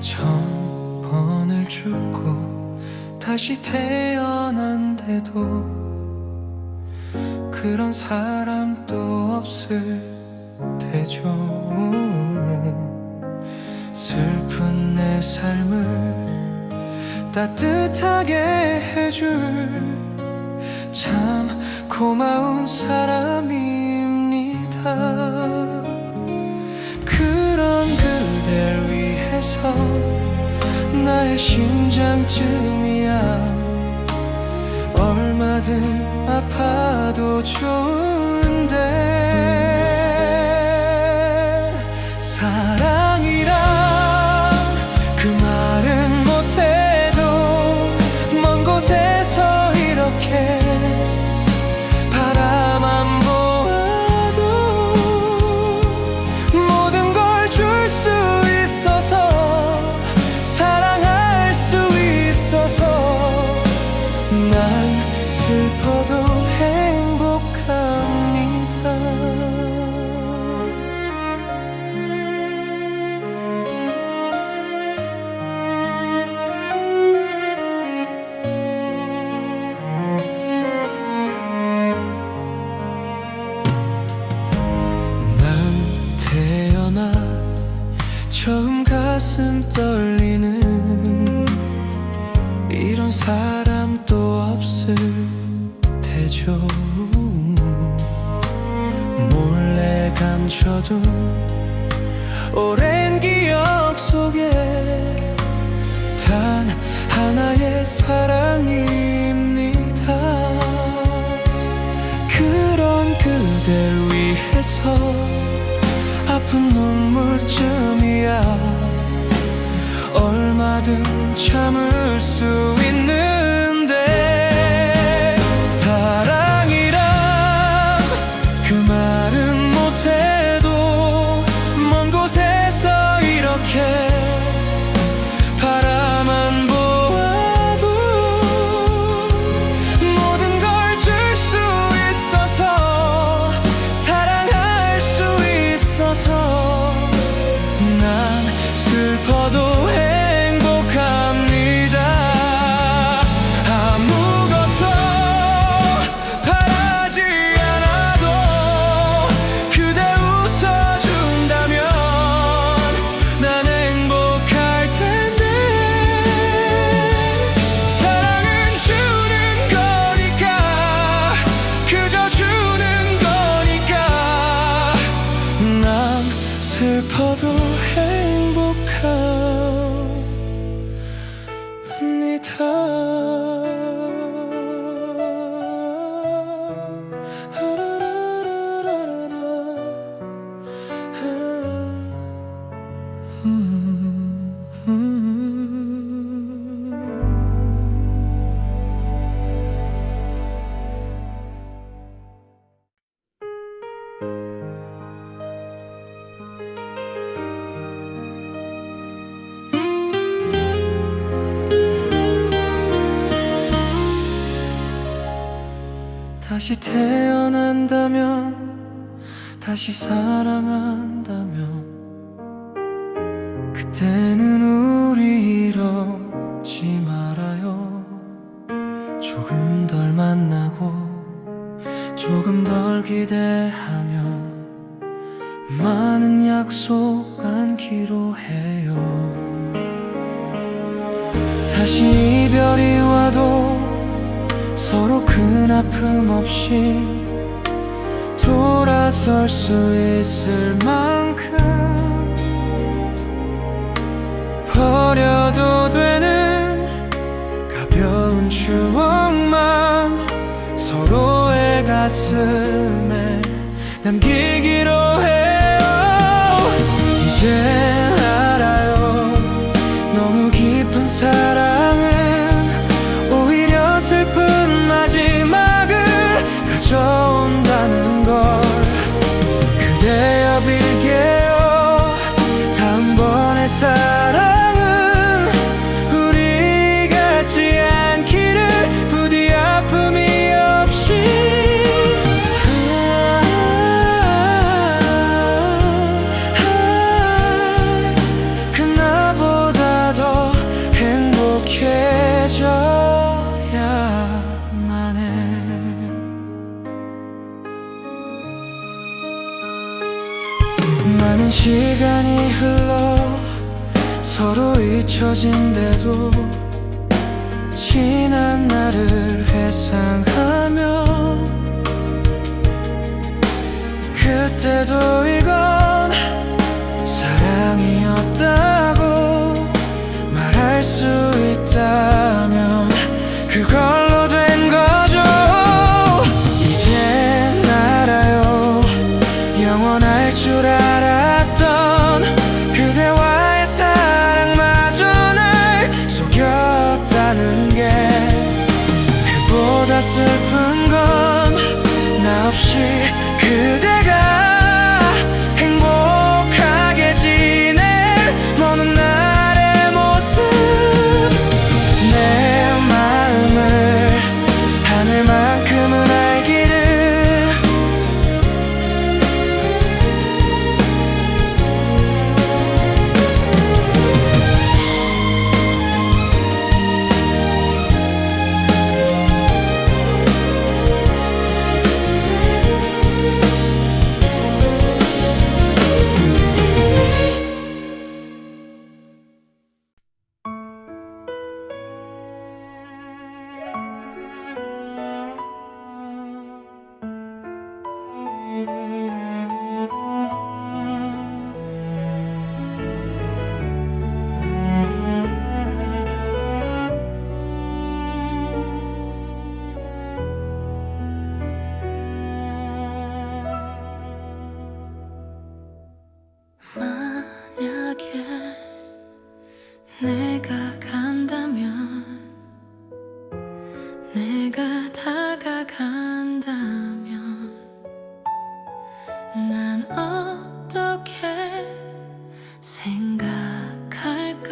천번을 죽고 다시 태어난데도 그런 사람도 없을 테죠. 슬픈 내 삶을 따뜻하게 해줄 참 고마운 사람입니다. 그런 그댈 위해서 나의 심장쯤이야 얼마든 아파도 좋은데 사랑이란 그 말은 못해도 먼 곳에서 이렇게 바라만 보아도 모든 걸 줄 수 있어서 사랑할 수 있어서 난 슬퍼도 행복합니다. 난 태어나 처음 가슴 떨리는 이런 사람도 없을 테죠. 몰래 감춰둔 오랜 기억 속에 단 하나의 사랑입니다. 그런 그댈 위해서 아픈 눈물쯤이야 얼마든 참을 수 있는데 사랑이란 그 말은 못해도 먼 곳에서 이렇게 바라만 보아도 모든 걸 줄 수 있어서 사랑할 수 있어서 난 슬퍼도 슬퍼도 행복합니다. 다시 태어난다면 다시 사랑한다면 그때는 우리 이러지 말아요. 조금 덜 만나고 조금 덜 기대하며 많은 약속 안기로 해요. 다시 이별이 와도 서로 큰 아픔 없이 돌아설 수 있을 만큼 버려도 되는 가벼운 추억만 서로의 가슴에 남기기로 해요. 이제 알아요. 너무 깊은 사랑은 오히려 슬픈 마지막을 가져온다는 걸 그대여 빌게요. 다음번의 사랑은 우리 같지 않기를 부디 아픔이 없이 서로 잊혀진대도 지난 날을 회상하며 그때도 이건 사랑이었다고 말할 수 있다면 그걸로 된 거죠. 이젠 알아요. 영원할 줄 알았던 그대와의 사랑마저 날 속였다는 게 그보다 슬픈 건 나 없이 그대가 행복하게 지낼 먼 날의 모습. 내 마음을 하늘만큼은 알기를. 만약에 내가 간다면, 내가 다가간다면 난 어떻게 생각할까?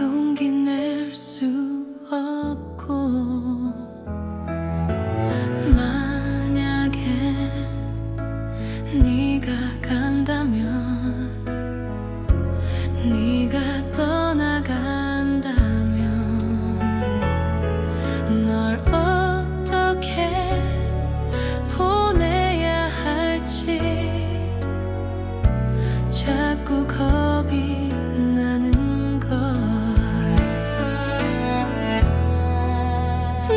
용기 낼 수 없고 만약에 네가 간다면, 네가 떠나간다면 널 어떻게 보내야 할지 자꾸 겁이 나는 걸.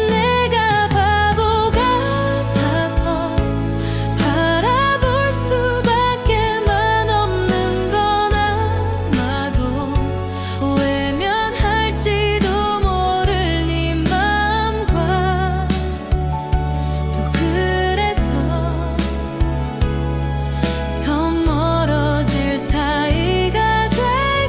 내가 바보 같아서 바라볼 수밖에만 없는 건 아마도 외면할지도 모를 네 마음과 또 그래서 더 멀어질 사이가 될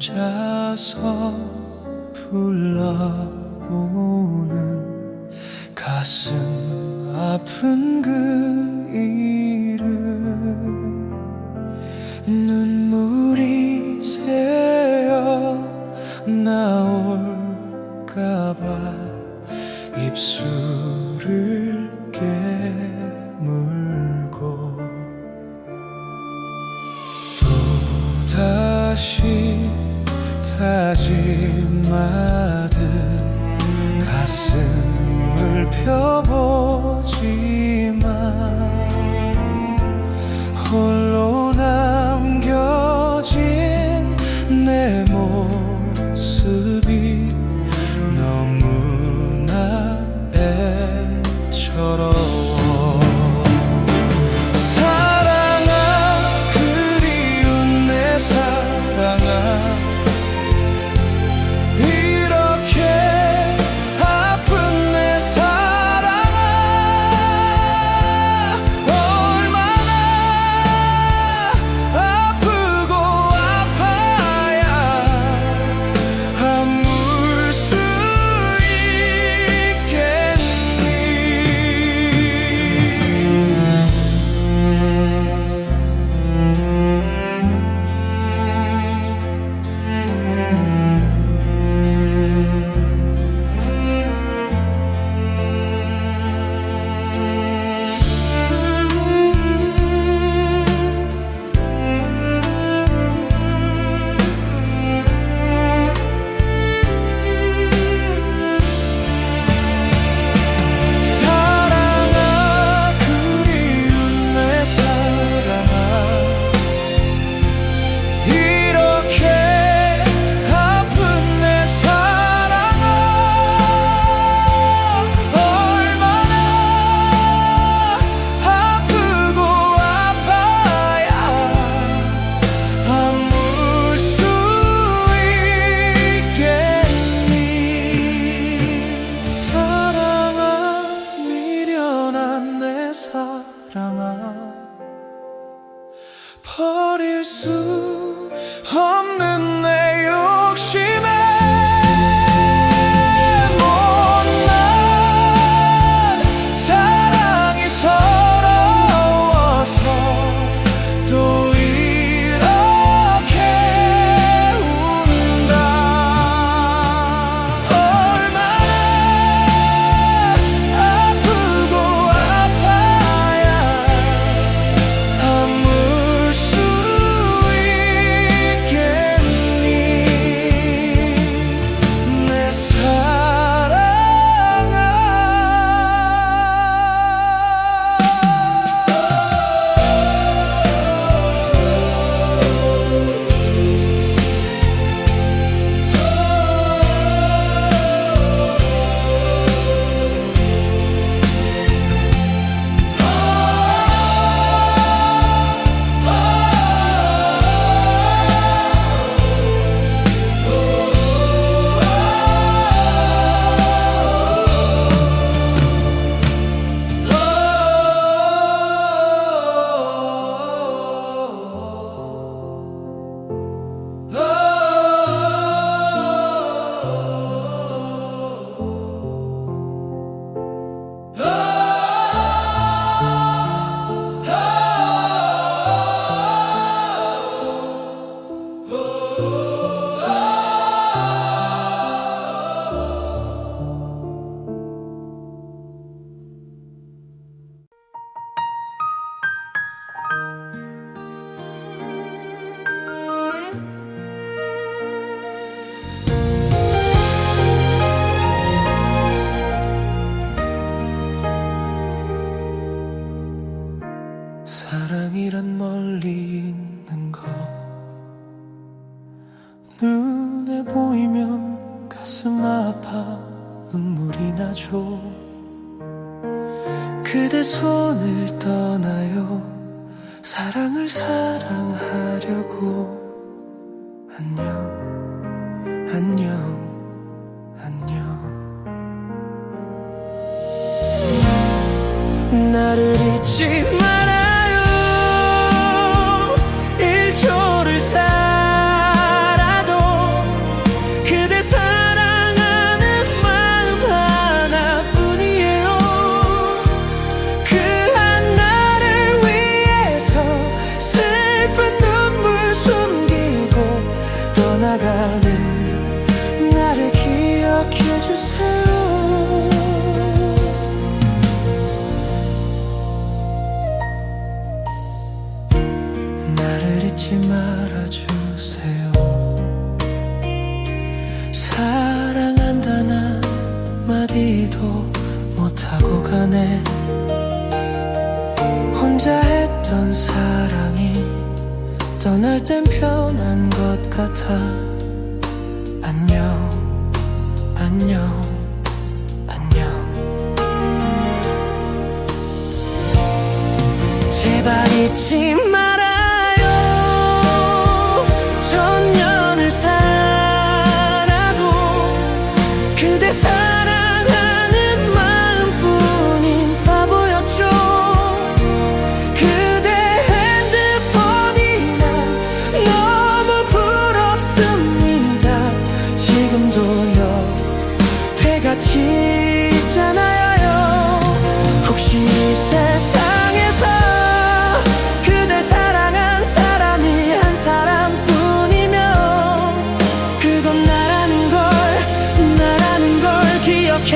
혼자서 불러보는 가슴 아픈 그 이름 눈물이 새어 나올까봐 입술을 깨물고 또다시 다짐하듯 가슴을 펴보지만 홀로 남겨진 내 모습이 너무나 애처로워 사랑아 그리운 내 사랑아 이렇게 아픈 내 사랑아 얼마나 아프고 아파야 아물 수 사랑아 그리운 내 사랑아 이렇게 아픈 내 사랑아 얼마나 아프고 아파야 아물 수 있겠니 사랑아 미련한 내 사랑아 버릴 수 없는 내 욕심에 못난 사랑이 서러워서 또 이렇게 운다 얼마나 아프고 아파야 아물 수 있겠니 내 사랑아 사랑이란 멀리 있는 거 눈에 보이면 가슴 아파 눈물이 나죠 그대 손을 떠나요 사랑을 사랑하려고 안녕 안녕 안녕 나를 잊지 말아요 1초를 살아도 못하고 가네. 혼자 했던 사랑이 떠날 땐 편한 것 같아. 안녕 안녕 안녕. 제발 잊지 말아요. 천년을 살아도 그대 사랑하는 마음뿐인 바보였죠. 그대 핸드폰이 난 너무 부럽습니다. 지금도요 배같이 있잖아요. 혹시 이 세상에서 그댈 사랑한 사람이 한 사람뿐이면 그건 나라는 걸 기억해.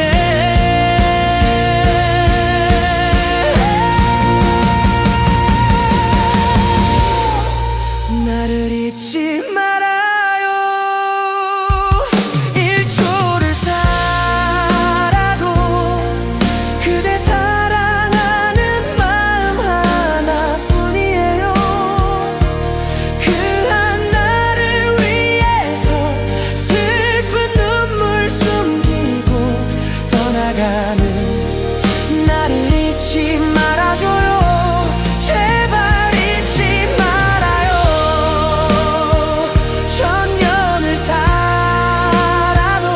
나를 잊지 말아요. 1초를 살아도 그대 사랑하는 마음 하나뿐이에요. 그 하나를 위해서 슬픈 눈물 숨기고 떠나가는 나를 잊지 말아줘요. 제발 잊지 말아요. 천년을 살아도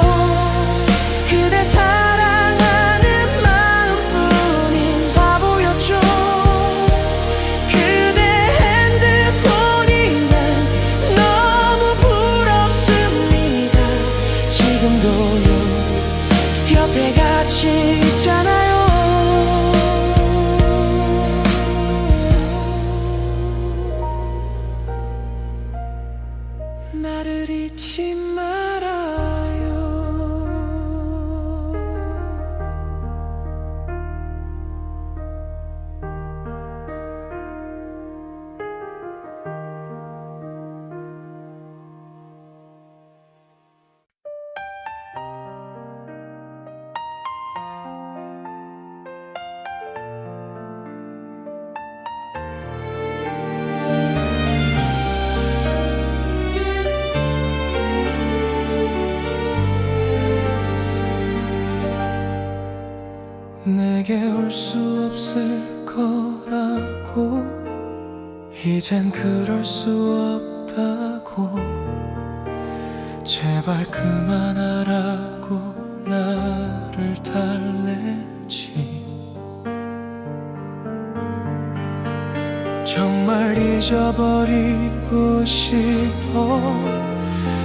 그대 사랑하는 마음뿐인 바보였죠. 그대 핸드폰이 난 너무 부럽습니다. 지금도요 옆에 같이 있잖아요. 나를 잊지 말아요. 내게 올 수 없을 거라고 이젠 그럴 수 없다고 제발 그만하라고 나를 달래지. 정말 잊어버리고 싶어.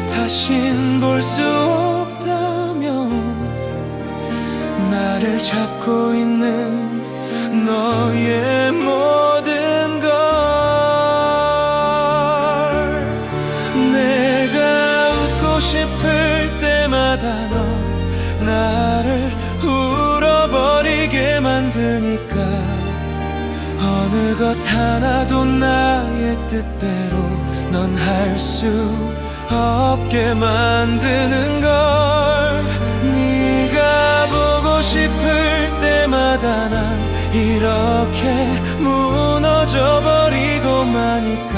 다신 볼 수 없다면 나를 잡고 있는 너의 모든 걸 내가 웃고 싶을 때마다 너 나를 울어버리게 만드니까 어느 것 하나도 나의 뜻대로 넌 할 수 없게 만드는 걸. 네가 보고 싶을 때마다 난 이렇게 무너져 버리고 마니까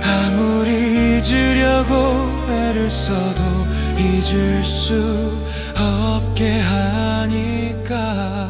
아무리 잊으려고 애를 써도 잊을 수 없게 하니까.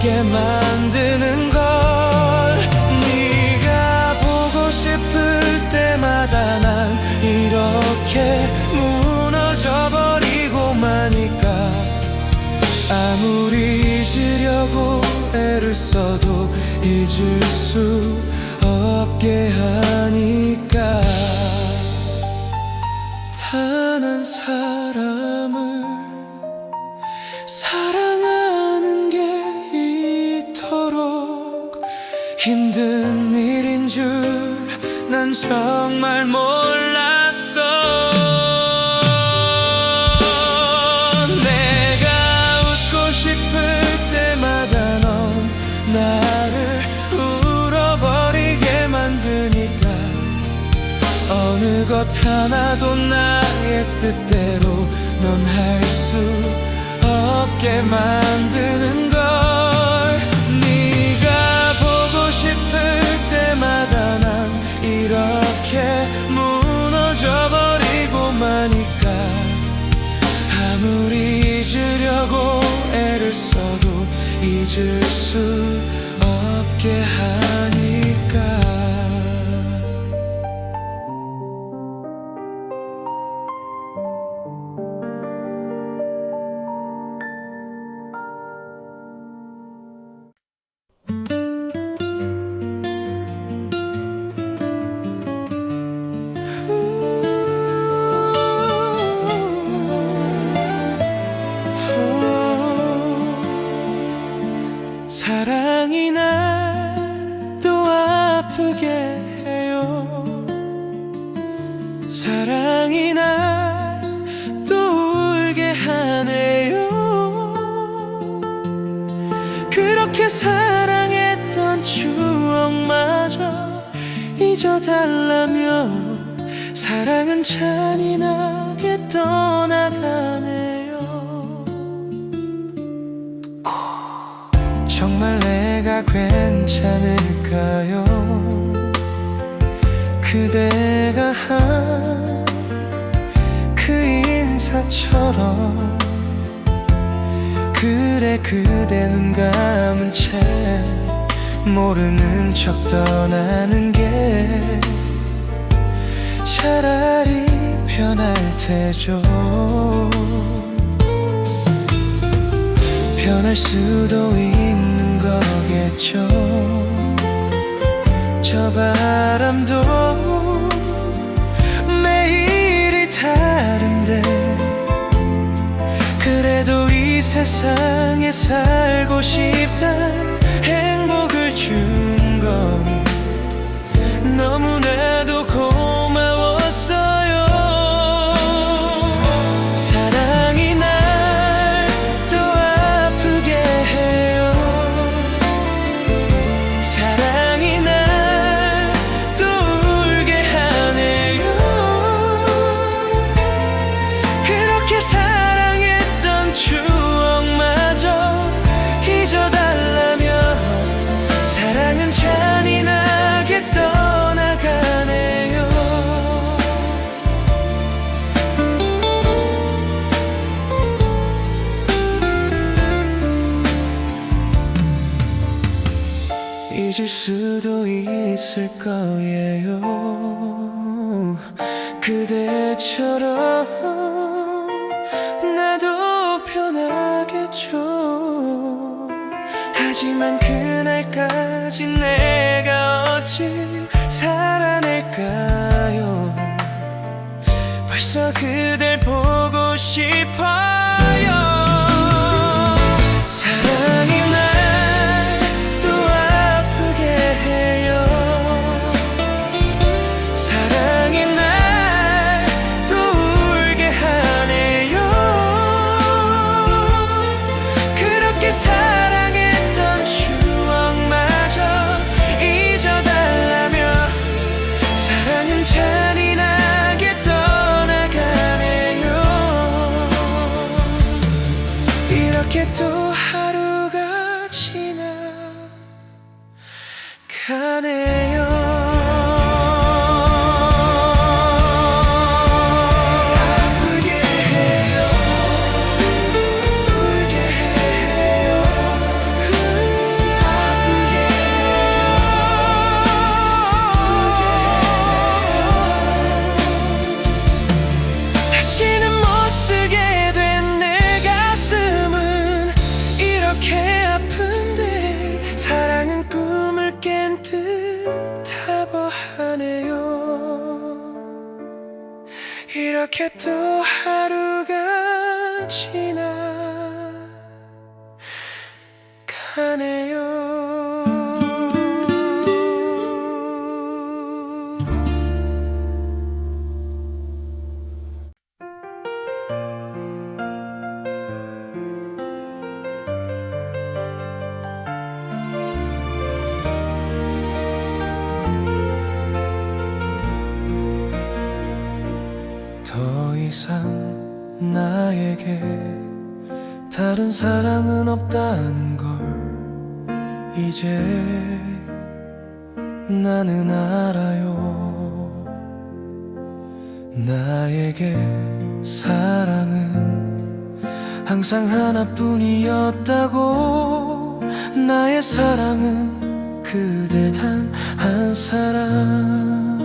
없게 만드는 걸. 네가 보고 싶을 때마다 난 이렇게 무너져 버리고 마니까 아무리 잊으려고 애를 써도 잊을 수 없게 하니까 단 한 사람을 사랑하는 게 이토록 힘든 일인 줄 난 정말 몰랐어. 내가 웃고 싶을 때마다 넌 나를 울어버리게 만드니까 어느 것 하나도 나의 뜻대로 넌 할 수 없게 만드는 걸. 네가 보고 싶을 때마다 난 이렇게 무너져 버리고 마니까 아무리 잊으려고 애를 써도 잊을 수 없게 하니까. 사랑이 날 또 아프게 해요. 사랑이 날 또 울게 하네요. 그렇게 사랑했던 추억마저 잊어달라며 사랑은 잔인하게 떠나가네요. 정말 내가 괜찮을까요? 그대가 한 그 인사처럼 그래 그대 눈 감은 채 모르는 척 떠나는 게 차라리 편할 테죠. 변할 수도 있는 거겠죠. 저 바람도 매일이 다른데 그래도 이 세상에 살고 싶다 행복을 준 건 너무나도 고마웠어요. 사랑이 날 또 아프게 해요. 사랑이 날 또 울게 하네요. 그렇게 사랑했던 추억마저 잊어달라며 사랑은 잔인하게 떠나가네요. 잊을 수도 있을 거예요. 그대처럼 나도 편하겠죠. 하지만 그날까지 내가 어찌 살아낼까요? 벌써 그댈 보고 싶어요. 사랑이 날 또 아프게 해요. 사랑이 날 또 울게 하네요. 그렇게 사랑했던 추억마저 잊어달라며 사랑은 잔인하게 떠나가네요. 내 아픈데 사랑은 꿈을 깬 듯하고 하네요. 이렇게 또 하루가 지나가네요. 더 이상 나에게 다른 사랑은 없다는 걸 이제 나는 알아요. 나에게 사랑은 항상 하나뿐이었다고. 나의 사랑은 그대 단 한 사람.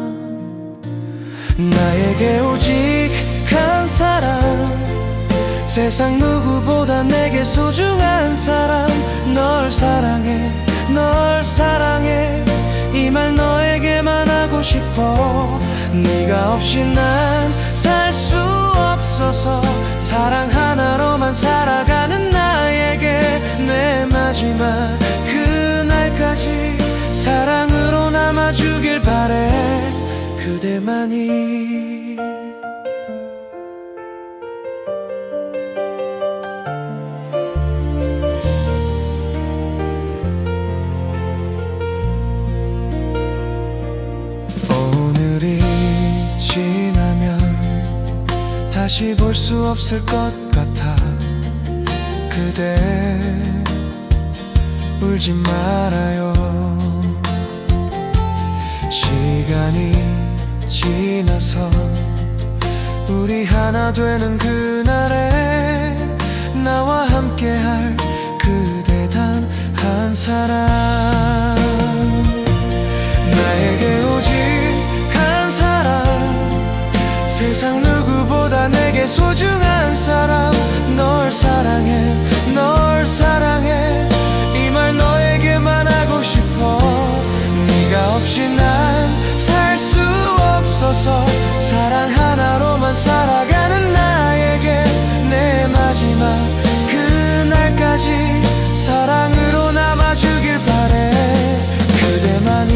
나에게 오직 한 사람, 세상 누구보다 내게 소중한 사람. 널 사랑해, 널 사랑해, 이 말 너에게만 하고 싶어. 네가 없이 난 살 수 없어서 사랑 하나로만 살아가는 나에게 내 마지막 그날까지 사랑으로 남아주길 바래. 그대만이. 오늘이 지나면 다시 볼 수 없을 것 같아. 그대 울지 말아요. 시간이 지나서 우리 하나 되는 그날에 나와 함께할 그대 단 한 사람. 나에게 오직 한 사람, 세상 누구보다 내게 소중한 사람. 널 사랑해, 널 사랑해, 이 말 너에게만 하고 싶어. 네가 없이 난 살 수 없어서 사랑 하나로만 살아가는 나에게 내 마지막 그날까지 사랑으로 남아주길 바래. 그대만이.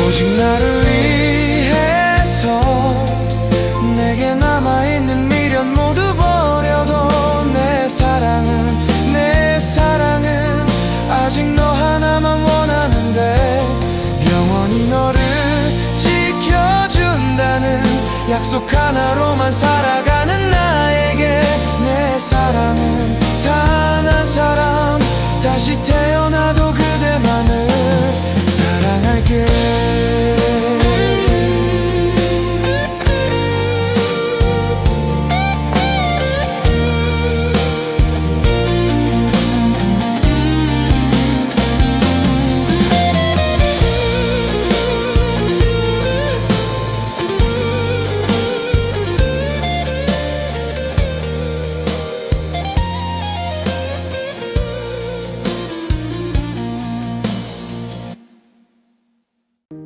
오직 나를 위해서 내게 남아있는 미련 모두 버려도 내 사랑은, 내 사랑은 아직 너 하나만 원하는데. 영원히 너를 지켜준다는 약속 하나로만 살아가는 나에게 내 사랑은 단 한 사람. 다시 태어나도 그대만을 사랑할게.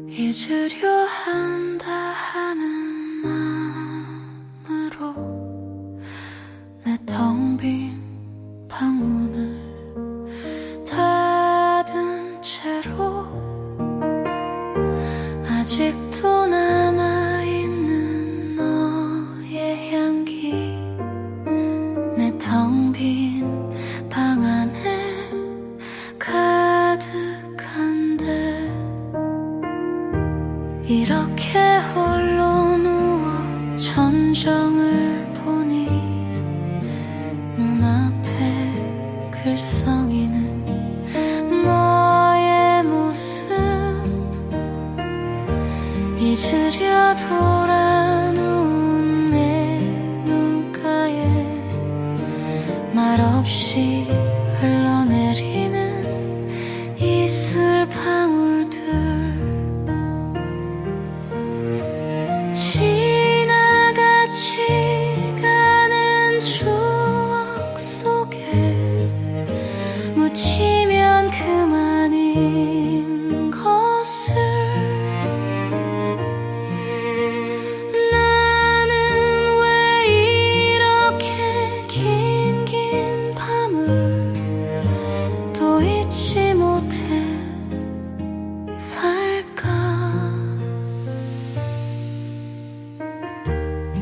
잊으려 한다 하는 마음으로 내 텅 빈 방문을 닫은 채로 아직도 남아있는 너의 향기 내 텅 빈 방 안에 가득한데. 이렇게 홀로 누워 전정을 보니 눈앞에 글썽이는 너의 모습 잊으려 돌아누운 내 눈가에 말없이 흘러내리는 이슬 방울들 지나가지 가는 추억 속에 묻히면 그만인 것을 나는 왜 이렇게 긴 밤을 또 잊지 못해 살까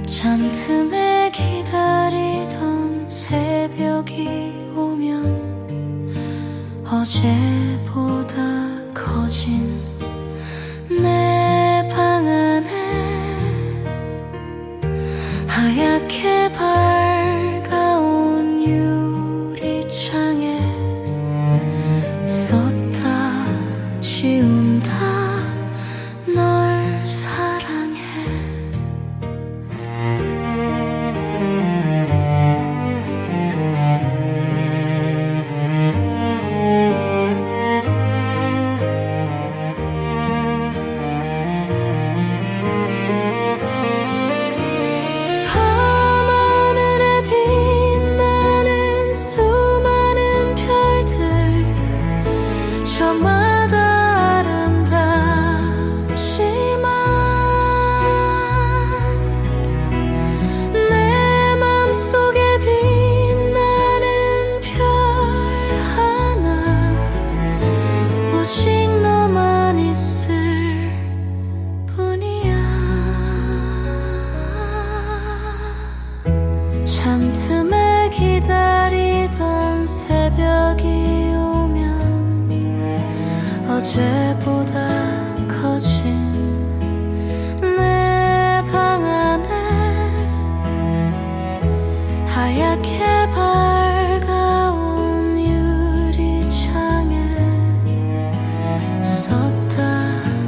잠틈에 기다리던 새벽이 오면 어제보다 커진 내 방 안에 하얗게 밝아온 유리창에 썼다 지운다 널 사랑해 밤하늘에 빛나는 수많은 별들 저마다 아름답지만 내 맘속에 빛나는 별 하나 오직 너만 있을 뿐이야 잠틈에 기다리던 새벽이 오면 어제보다 커진 내 방 안에 하얗게 밝아온 유리창에 썼다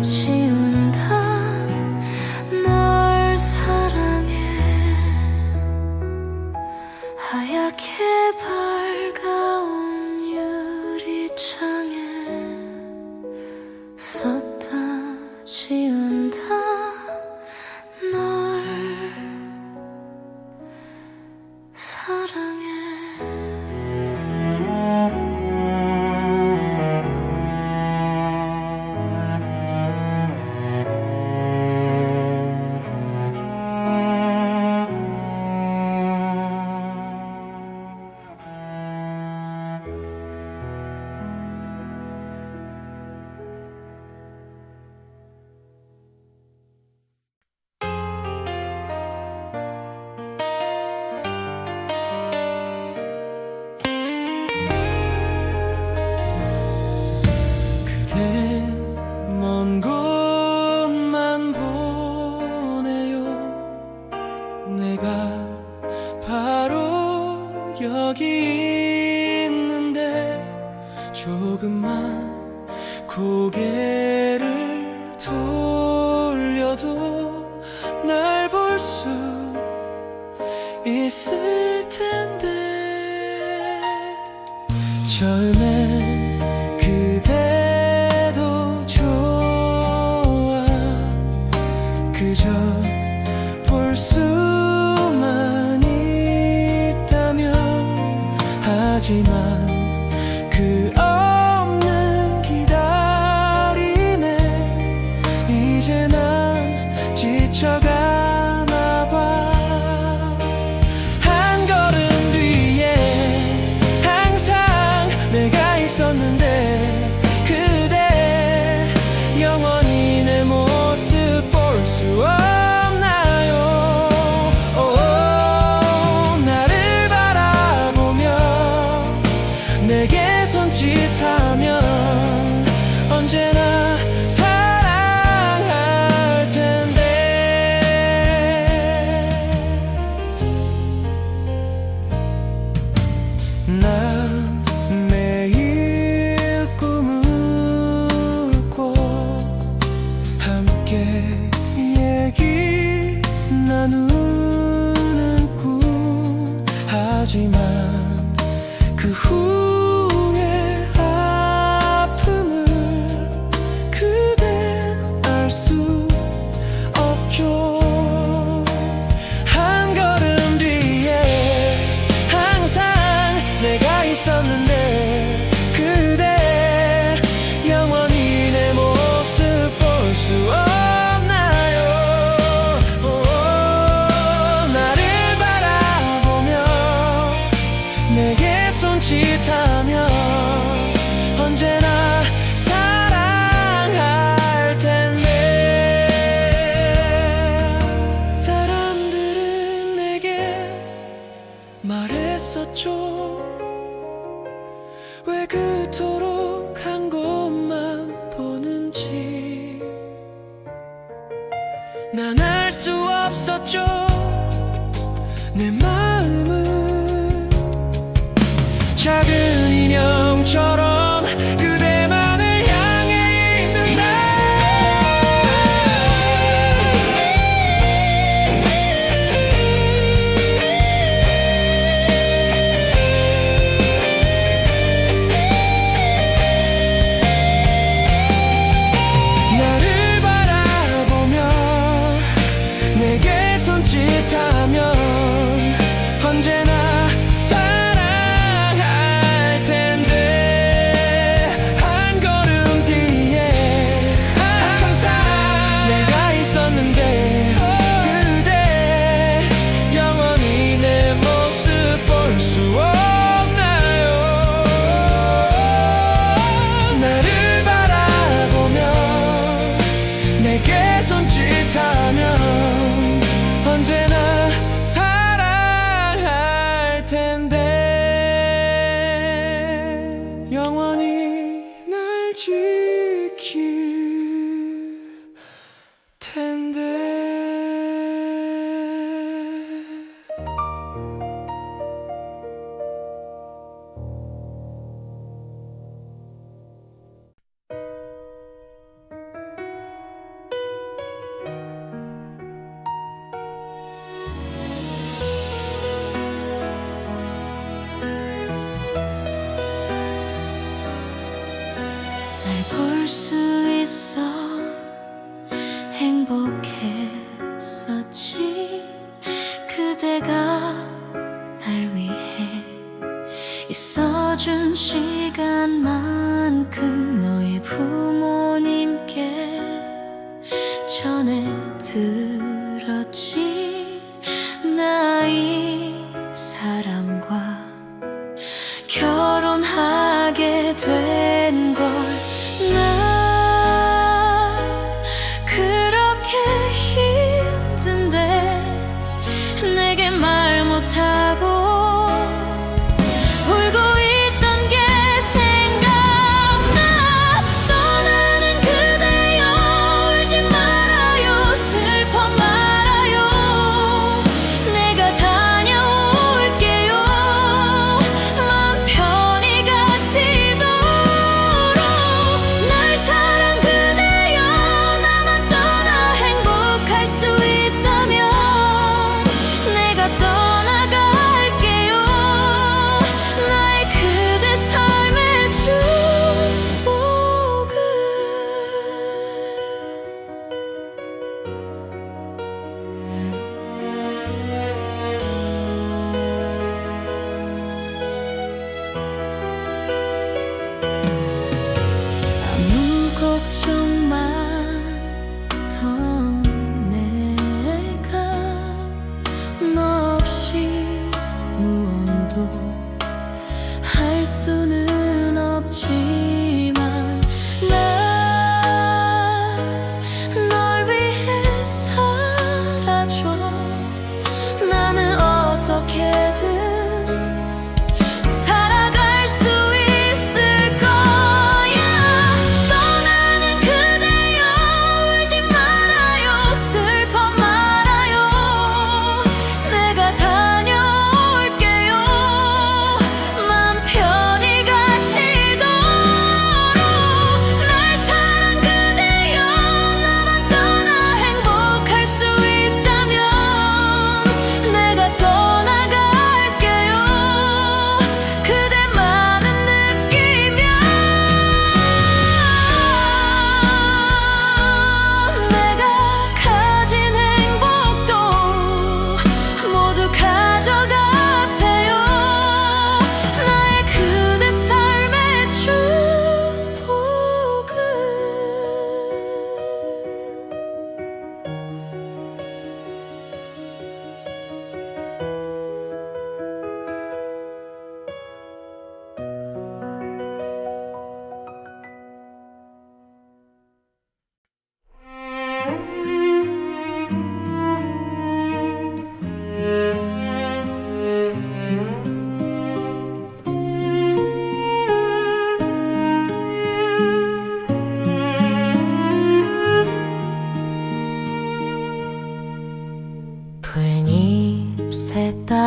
지운다 널 사랑해 하얗게 밝아온 유리창에 썼다 지운다 널 사랑해 그대 먼 곳만 보내요 내가 바로 여기 있는데 조금만 고개를 돌려도 날 볼 수 있을 텐데 처음엔 그대도 좋아 그저 볼 수만 있다면 하지만 그 없는 기다림에 이제 난 지쳐가나 봐 한 걸음 뒤에 항상 내가 있었는데 그대 영원히 내 모습 볼 수 없나요 나를 바라보며 내게 손짓하면 언제나 사랑할 텐데 난 매일 꿈을 꿔 난 알 수 없었죠. 내 마음은 작은 인형처럼 그대만을 향해 있는다. 나를 바라보며 내게 손짓하면 언제나 사랑할 텐데, 한 걸음 뒤에 항상 내가 있었는데 그대 영원히 내 모습 볼 수 없나요? 나를 바라보며 내게 손짓하면 언제나 사랑할 텐데, 영원히 날 지킬 텐데. 날 볼 수 있어 행복했었지. 그대가 날 위해 있어준 시간만큼 너의 부모님께 전해들었지. 나 이 사람과 결혼하게 된 걸. 나 그렇게 힘든데 내게 말 못하고 울고 있던 게 생각나. 떠나는 그대여 울지 말아요. 슬퍼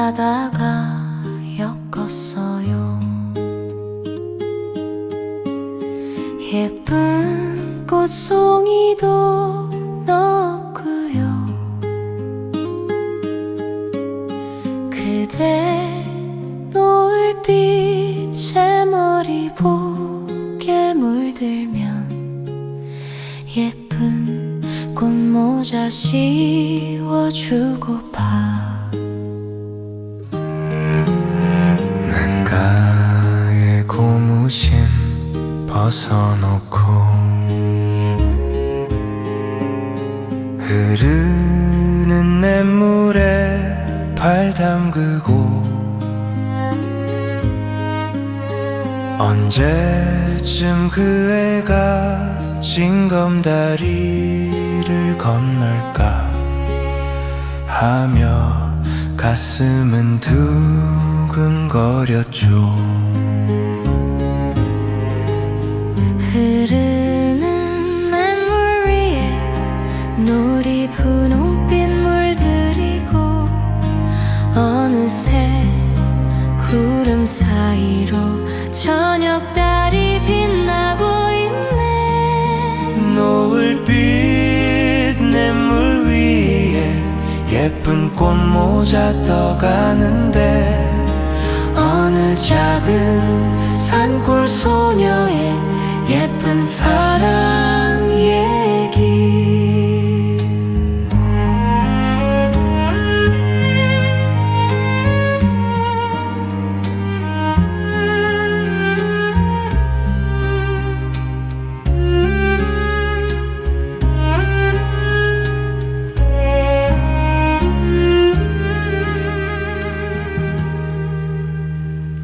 따다가 엮었어요. 예쁜 꽃송이도 넣었고요. 그대 노을빛에 머리 보게 물들면 예쁜 꽃모자 씌워주고파. 냇가에 고무신 벗어놓고 흐르는 냇물에 발 담그고 언제쯤 그 애가 징검다리를 건널까 하며 가슴은 두근거렸죠. 흐르는 냇물 위에 놀이 분홍빛 물들이고 어느새 구름 사이로 저녁달이 빛나고 있네. 노을빛 냇물 위에 예쁜 꽃모자 떠가는데 어느 작은 산골 소녀의 예쁜 사랑 얘기.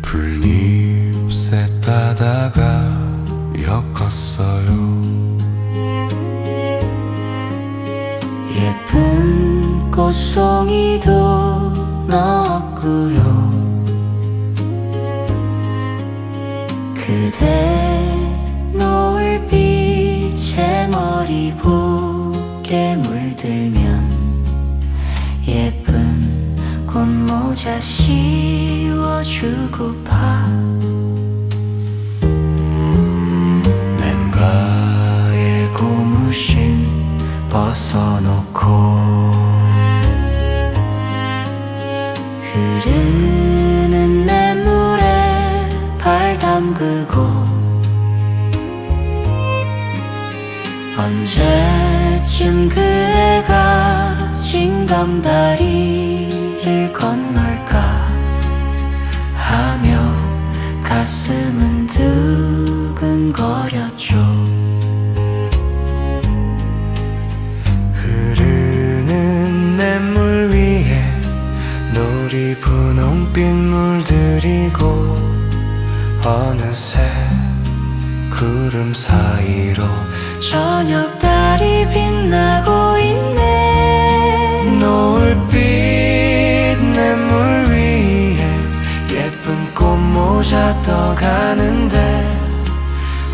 풀잎새 따다가 엮었어요. 예쁜 꽃송이도 넣었고요. 그대 노을빛에 머리 보게 물들면 예쁜 꽃모자 씌워주고파. 냇가에 고무신 벗어놓고 흐르는 냇물에 발 담그고 언제쯤 그 애가 징검다리를 건널까 하며 가슴은 두근거렸죠. 흐르는 냇물 위에 놀이 분홍빛 물들이고 어느새 구름 사이로 저녁달이 빛나고 있네. 노을빛 냇물 위에 예쁜 꽃모자 떠가는데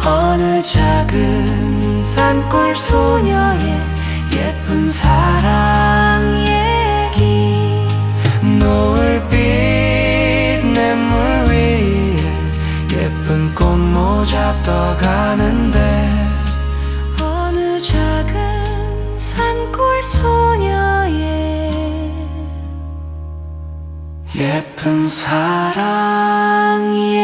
어느 작은 산골 소녀의 예쁜 사랑 얘기. 노을빛 냇물 위에 예쁜 꽃모자 떠가는데 어느 작은 산골 소녀의 예쁜 사랑 얘기.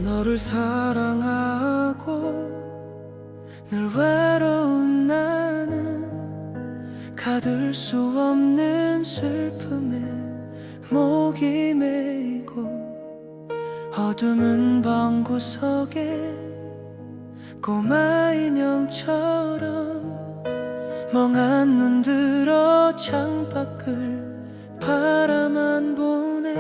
너를 사랑하고 늘 외로운 나는 가둘 수 없는 슬픔에 목이 메이고 어둠은 방 구석에 꼬마 인형처럼 멍한 눈 들어 창밖을 바라만 보네.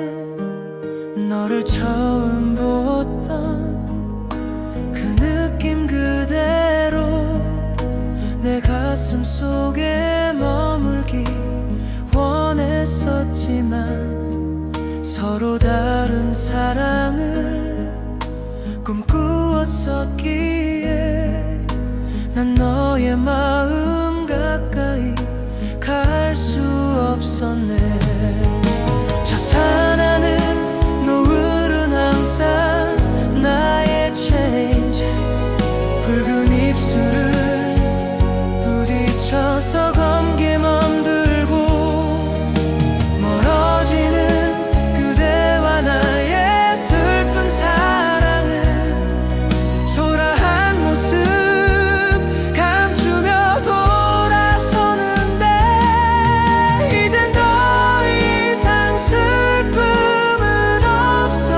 너를 처음 보았던 그 느낌 그대로 내 가슴 속에 머물기 원했었지만 서로 다른 사랑을 꿈꾸었었기에 난 너의 마음 가까이 갈 수 없었네. 저 산 하늘 노을은 항상 나의 change. 붉은 입술을 부딪혀서 검게 맘들고 멀어지는 그대와 나의 슬픈 사랑은 초라한 모습 감추며 돌아서는데 이젠 더 이상 슬픔은 없어.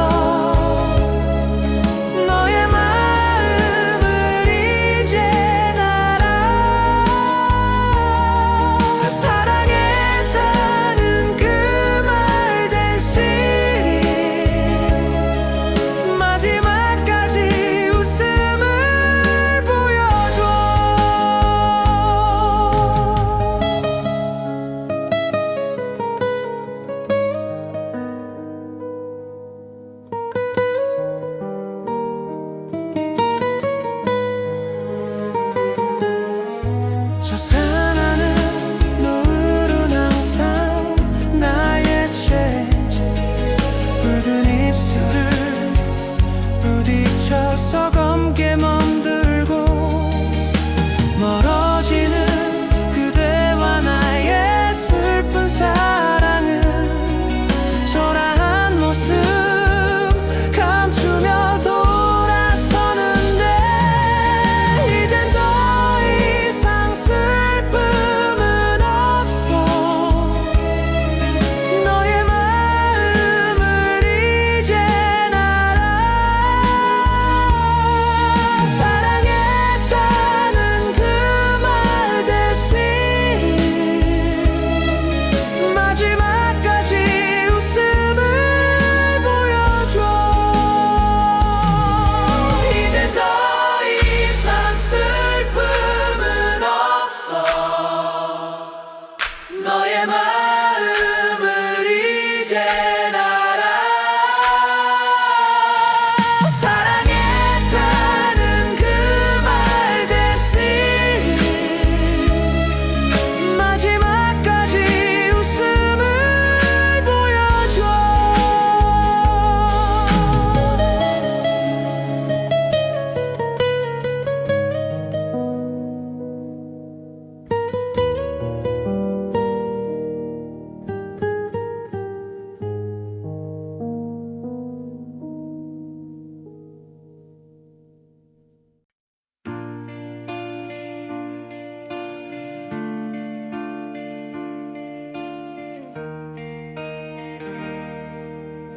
너의 마음을 이제 알아. 사랑했다는 그 말 대신 마지막까지 웃음을 보여줘. 저 사랑은 노을은 항상 나의 change. 붉은 입술을 부딪혀서 검게 맘들고 멀어지는 그대와 나의 슬픈 사랑은 초라한 모습 감추며 돌아서는데 이젠 더 이상 슬픔은 없어. 너의 마음을 이젠 알아. 사랑했다는 그 말 대신 마지막까지 웃음을 보여줘. 이제 더 이상 슬픔은 없어. 너의 마음을 이제 알아. 사랑했다는 그 말 대신 마지막까지 웃음을 보여줘.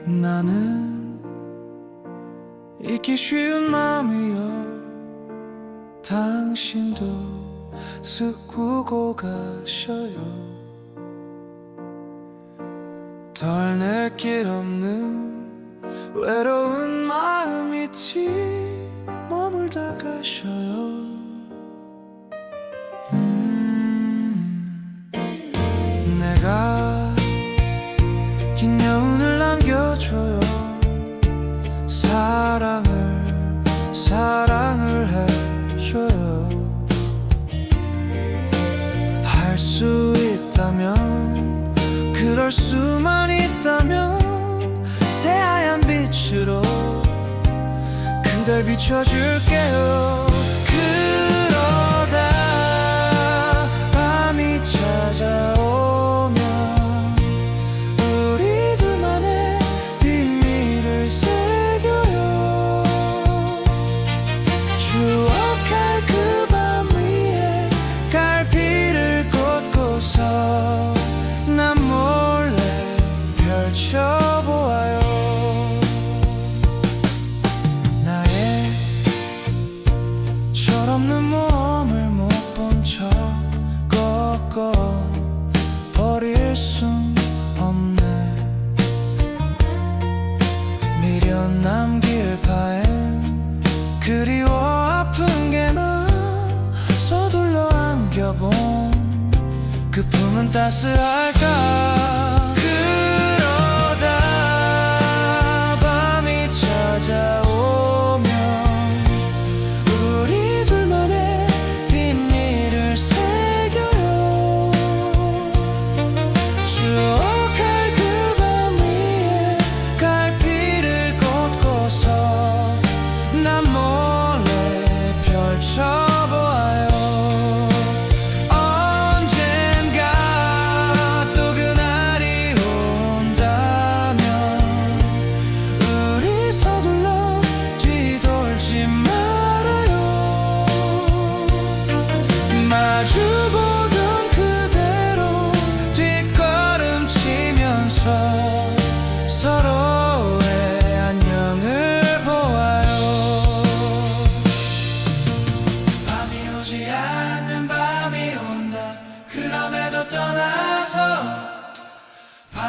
나는 잊기 쉬운 마음이여. 당신도 스쿠고 가셔요. 덜 낼 길 없는 외로운 마음 있지 머물다 가셔요. 내가 긴 여운을 남겨줘요. 사랑을 해줘요. 할 수 있다면 그럴 수만 있다면 새하얀 빛으로 그댈 비춰줄게요. 그러다 밤이 찾아오면 우리 둘만의 비밀을 새겨요. 추억할 그 밤 위에 갈피를 꽂고서 난 몰래 펼쳐보아요.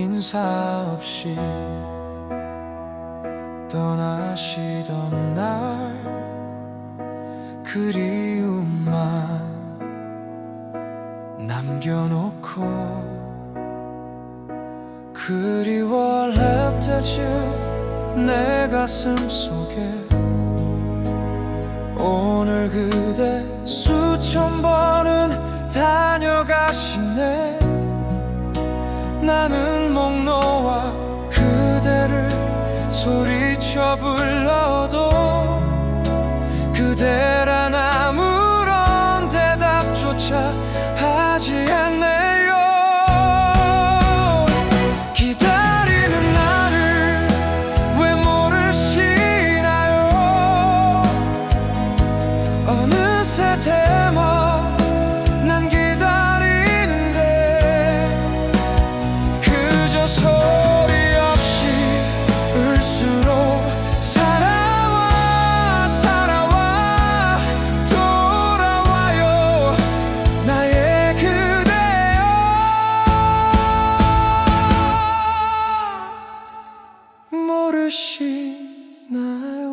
인사 없이 떠나시던 날 그리움만 남겨놓고 그리워할 때쯤 내 가슴 속에 오늘 그대 수천 번은 다녀가시네. 나는 목 놓아 그대를 소리쳐 불러도 그대란 아무런 대답조차 하지 않네요. 기다리는 나를 왜 모르시나요? 어느새 대머 난 기다리는데 그저 소리 없이 울수록 살아와 살아와 돌아와요 나의 그대여. 모르시나요?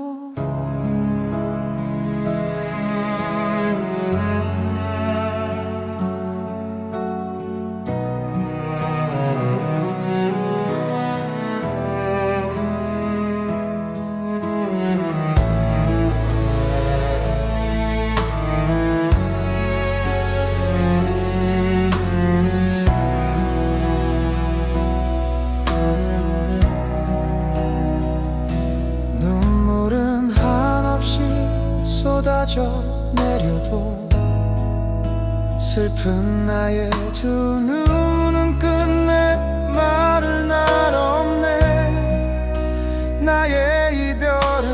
눈물은 한없이 쏟아져 내려도 슬픈 나의 두 눈은 끝내 말을 날 없네. 나의 이별은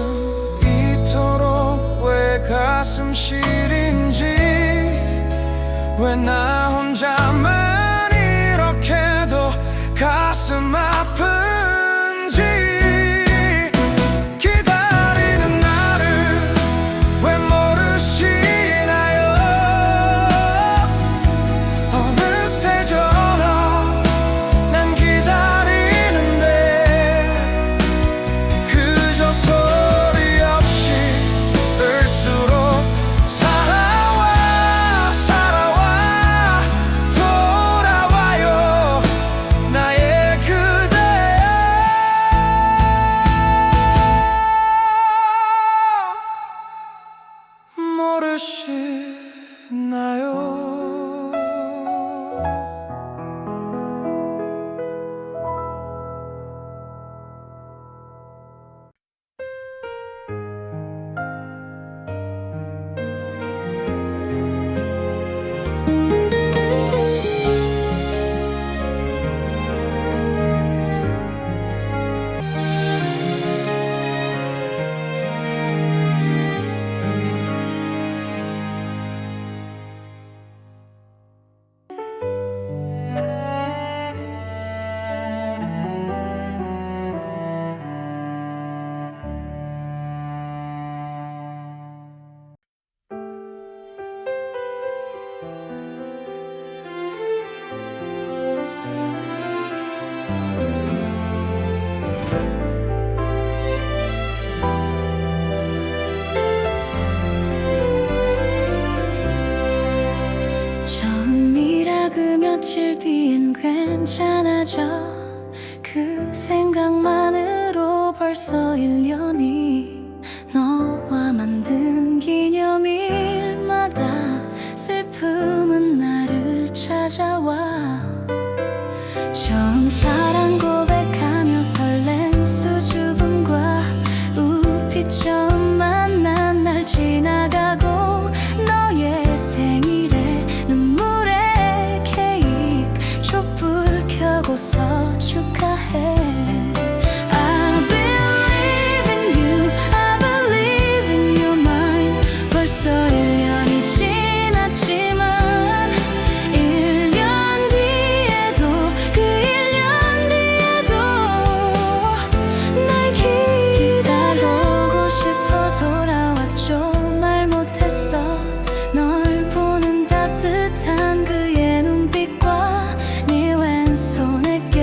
이토록 왜 가슴 시린지 왜 나 혼자만 이렇게도 가슴 아픈지. 기다리는 나를 왜 모르시나요? 어느새 전화 난 기다리는데 그저 소리 없이 울수록 살아와 살아와 돌아와요 나의 그대여. 모르시나요? 처음이라 그 며칠 뒤엔 괜찮아져. 그 생각만으로 벌써 1년이 너와 만든 기념일마다 슬픔은 나를 찾아와. 처음 사랑 고백하며 설렌 수줍음과 우피 처음 만난 날 지나가고 너의 생일에 눈물의 케이크 촛불 켜고서 축하해. I believe in you, I believe in your mind. 벌써 1년이 지났지만 1년 뒤에도 그 1년 뒤에도 날 기다리고 싶어 돌아왔죠. 말 못했어. 널 보는 따뜻한 그의 눈빛과 네 왼손에 껴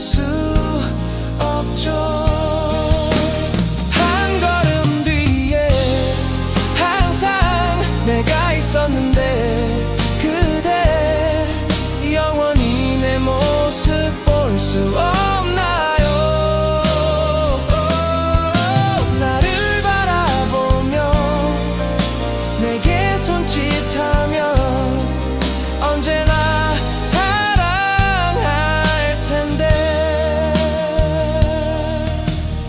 수 없죠. 한 걸음 뒤에 항상 내가 있었는데 그대 영원히 내 모습 볼 수 없나요? 나를 바라보며 내게 손짓하며 언제나 사랑할 텐데.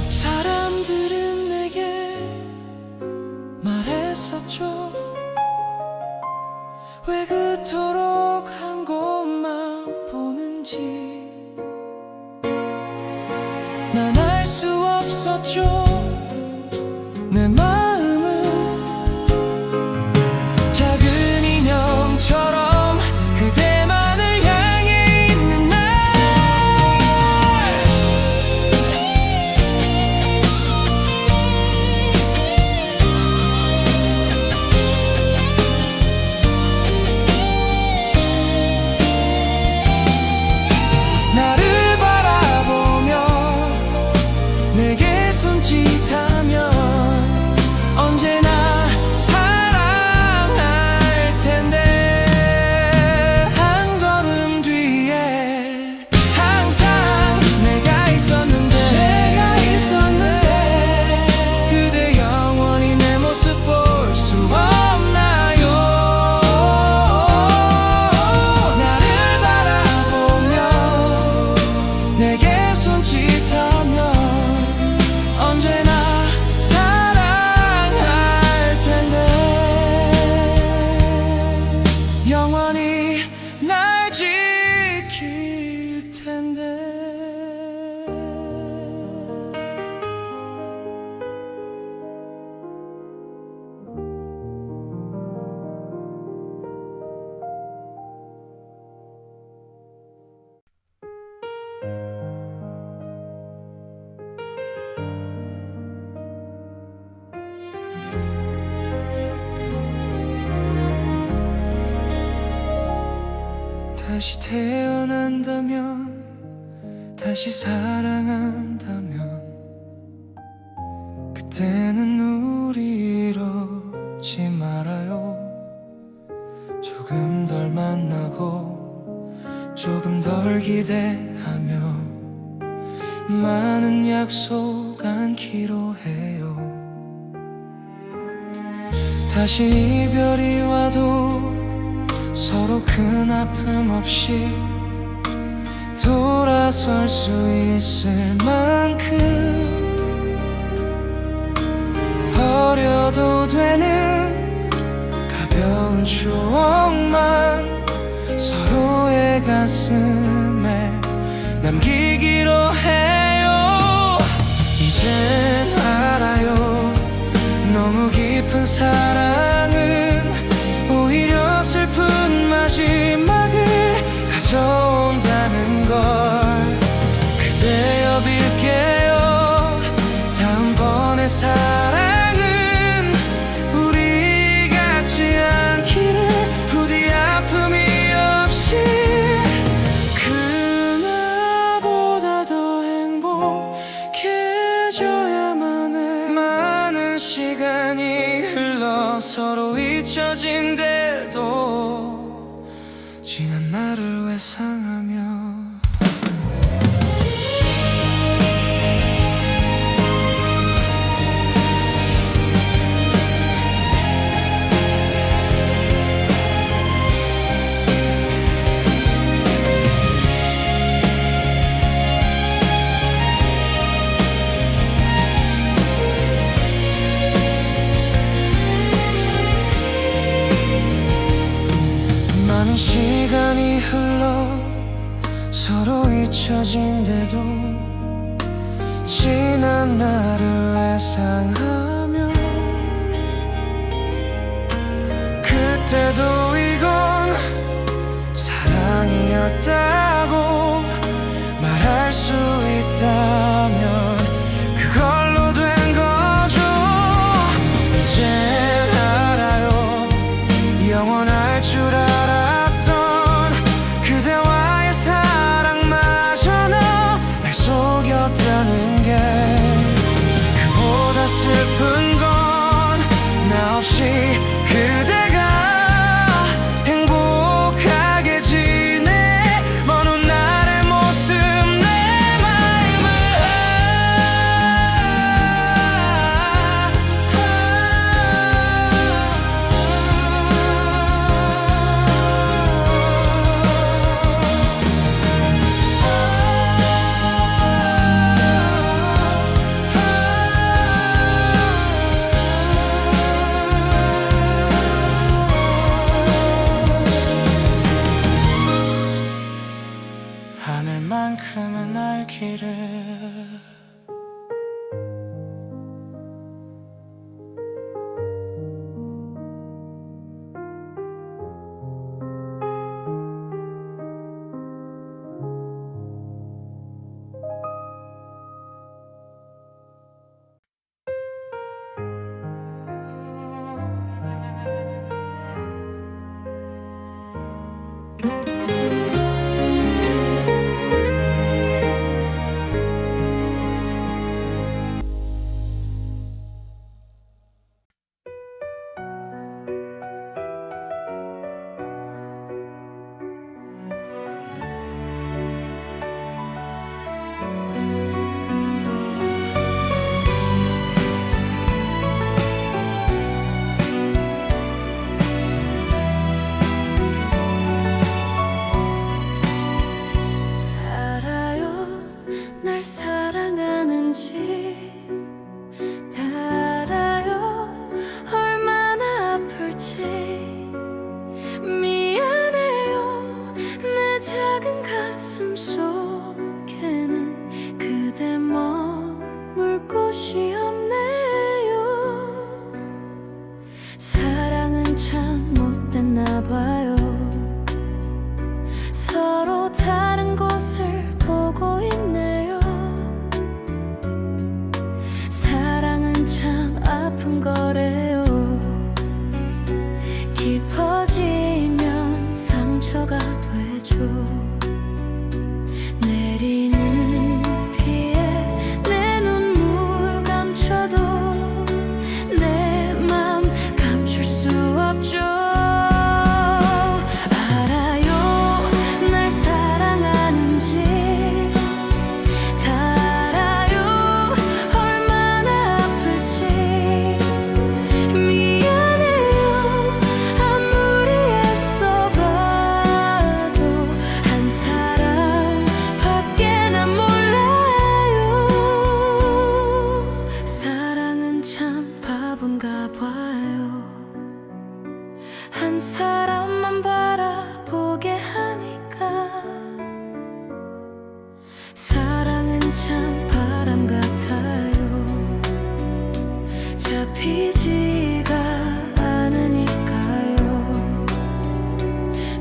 사람들은 내게 말했었죠. 왜 그토록 한 곳만 보는지. 난 알 수 없었죠. 내 마음은 작은 인형처럼 그대만을 향해 있는 날. 나를 바라보며 내게 손짓하며 언제나 사랑할 텐데. 한 걸음 뒤에 항상 내가 있었는데 그대 영원히 내 모습 볼 수 없나요? 나를 바라보며 내게 손짓하며 언제나 사랑할 텐데. 영원히 날 지킬 텐데. 다시 태어난다면, 다시 사랑한다면 그때는 우리 이러지 말아요. 조금 덜 만나고 조금 덜 기대하며 많은 약속 안기로 해요. 다시 이별이 와도 서로 큰 아픔 없이 돌아설 수 있을 만큼 버려도 되는 가벼운 추억만 서로의 가슴에 남기기로 해요. 이젠 알아요. 너무 깊은 사랑은 오히려 슬픈 마지막을 가져온다는 걸. 그대여 빌게요. 다음번의 사랑은 우리 같지 않기를. 부디 아픔이 없이 그날보다 더 행복해져야만 해. 많은 시간이 흘러 서로 잊혀진대도 지난 나를 회상하며 많은 시간이 흘러 서로 잊혀진대도 지난 나를 회상하며 그때도 이건 사랑이었다고 말할 수 있다면 그걸로 된 거죠. 이젠 알아요. 영원할 줄 알았던 그대와의 사랑마저 너 아픈 건 나 없이 그대가 행복하게 지내 먼 훗날의 모습 내 마음은 하늘만큼은 알기를 알아요 날 사랑하는지 다 알아요 얼마나 아플지 미안해요 내 작은 가슴 속에는 그대 머물 곳이 없네요 사랑은 참 못됐나 봐요 서로 다른 곳을 보고 있네요 사랑은 참 아픈 거래요 깊어지면 상처가 되죠 내리는 비에 내 눈물 감춰도 내 맘 감출 수 없죠 한 사람만 바라보게 하니까 사랑은 참 바람 같아요 잡히지가 않으니까요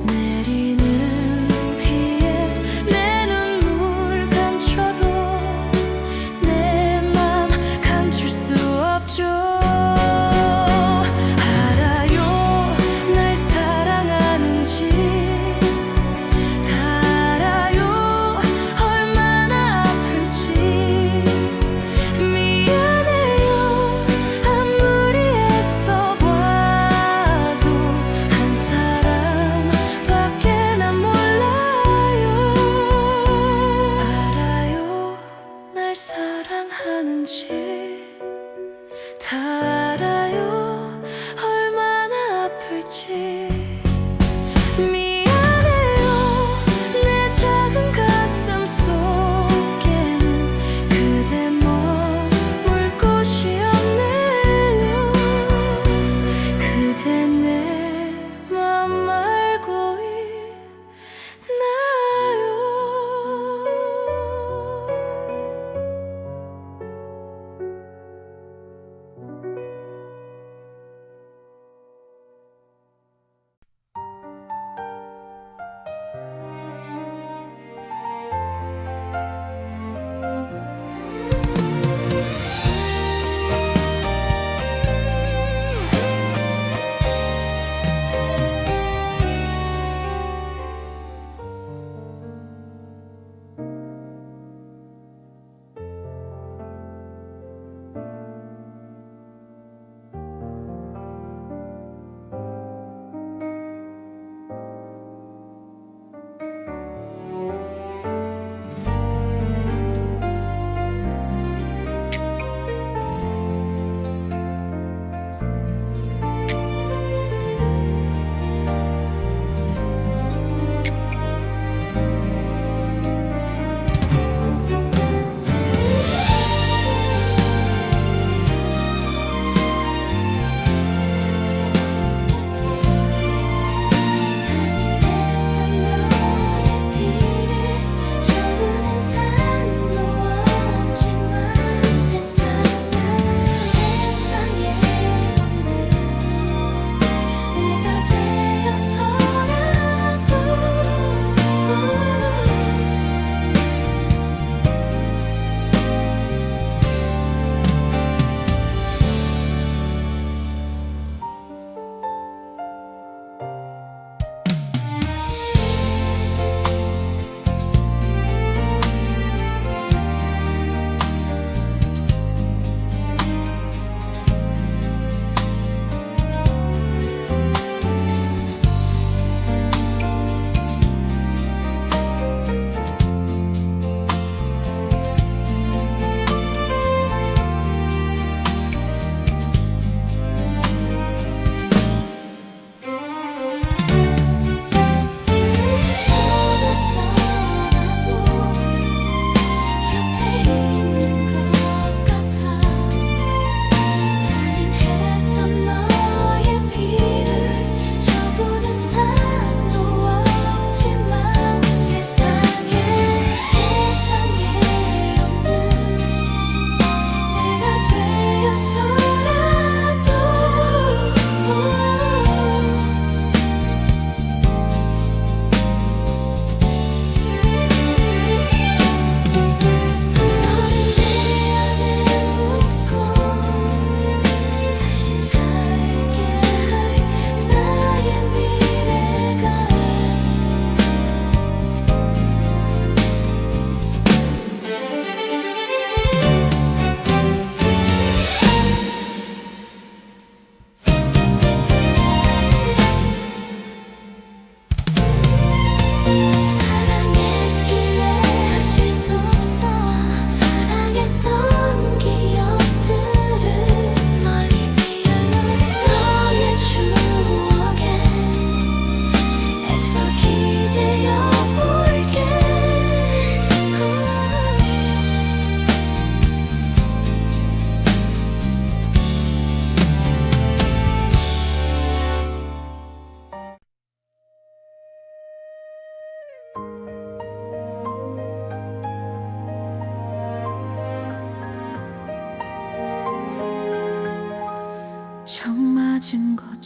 내리는 비에 내 눈물 감춰도 내 맘 감출 수 없죠 다 알아요 얼마나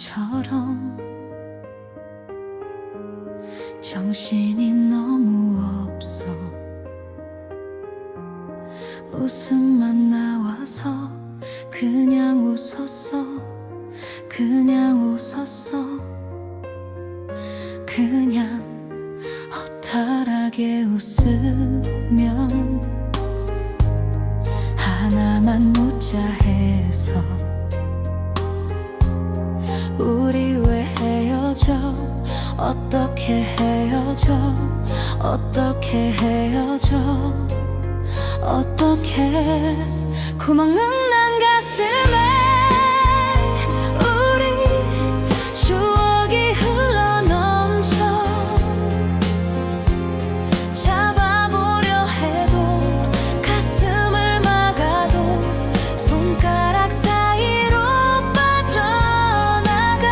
것처럼 정신이 너무 없어. 웃음만 나와서 그냥 웃었어. 그냥 웃었어. 그냥 허탈하게 웃으면 하나만 묻자 해서. 우리 왜 헤어져? 어떻게 헤어져? 어떻게 헤어져? 어떻게 구멍은 난 가슴에 우리 추억이 흘러넘쳐. 잡아보려 해도 가슴을 막아도 손가락 사이로 빠져나가.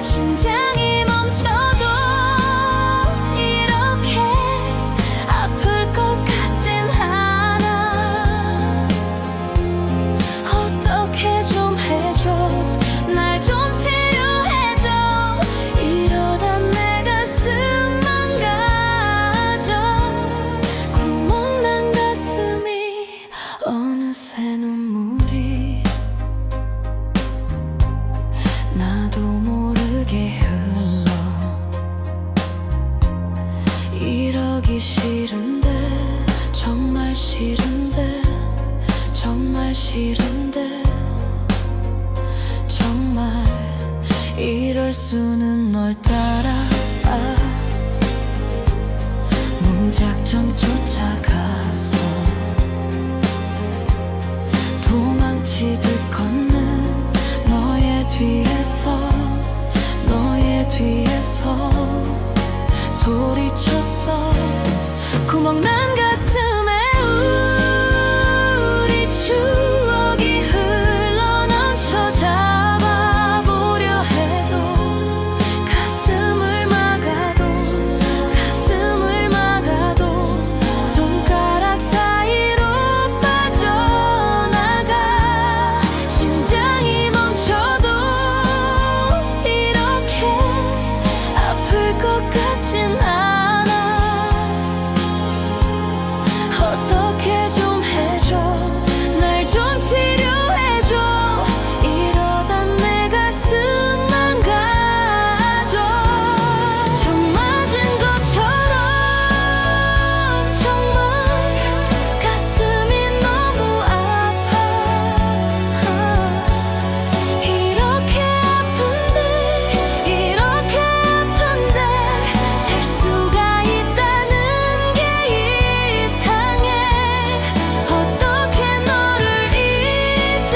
심장이 멈춰도 이렇게 아플 것 같진 않아. 어떻게 좀 해줘. 날 좀 치료해줘. 이러다 내 가슴 망가져. 구멍난 가슴이 어느새 눈물이 나도 모르게 흘러. 이러기 싫은데 정말 싫은데 정말 싫은데 정말 이럴 수는. 널 따라와 무작정 쫓아갔어. 도망치듯 걷는 너의 뒤에서 너의 뒤에서 소리쳤어. 구멍난 가슴에 우리 추억이 흘러넘쳐. 잡아보려 해도 가슴을 막아도 가슴을 막아도 손가락 사이로 빠져나가. 심장이 멈춰도 이렇게 아플 것 같진 않아. 어떻게 좀 해줘. 날 좀 치료해줘. 이러다 내 가슴 망가져. 총 맞은 것처럼 정말 가슴이 너무 아파. 이렇게 아픈데 이렇게 아픈데 살 수가 있다는 게 이상해. 어떻게 너를 잊어.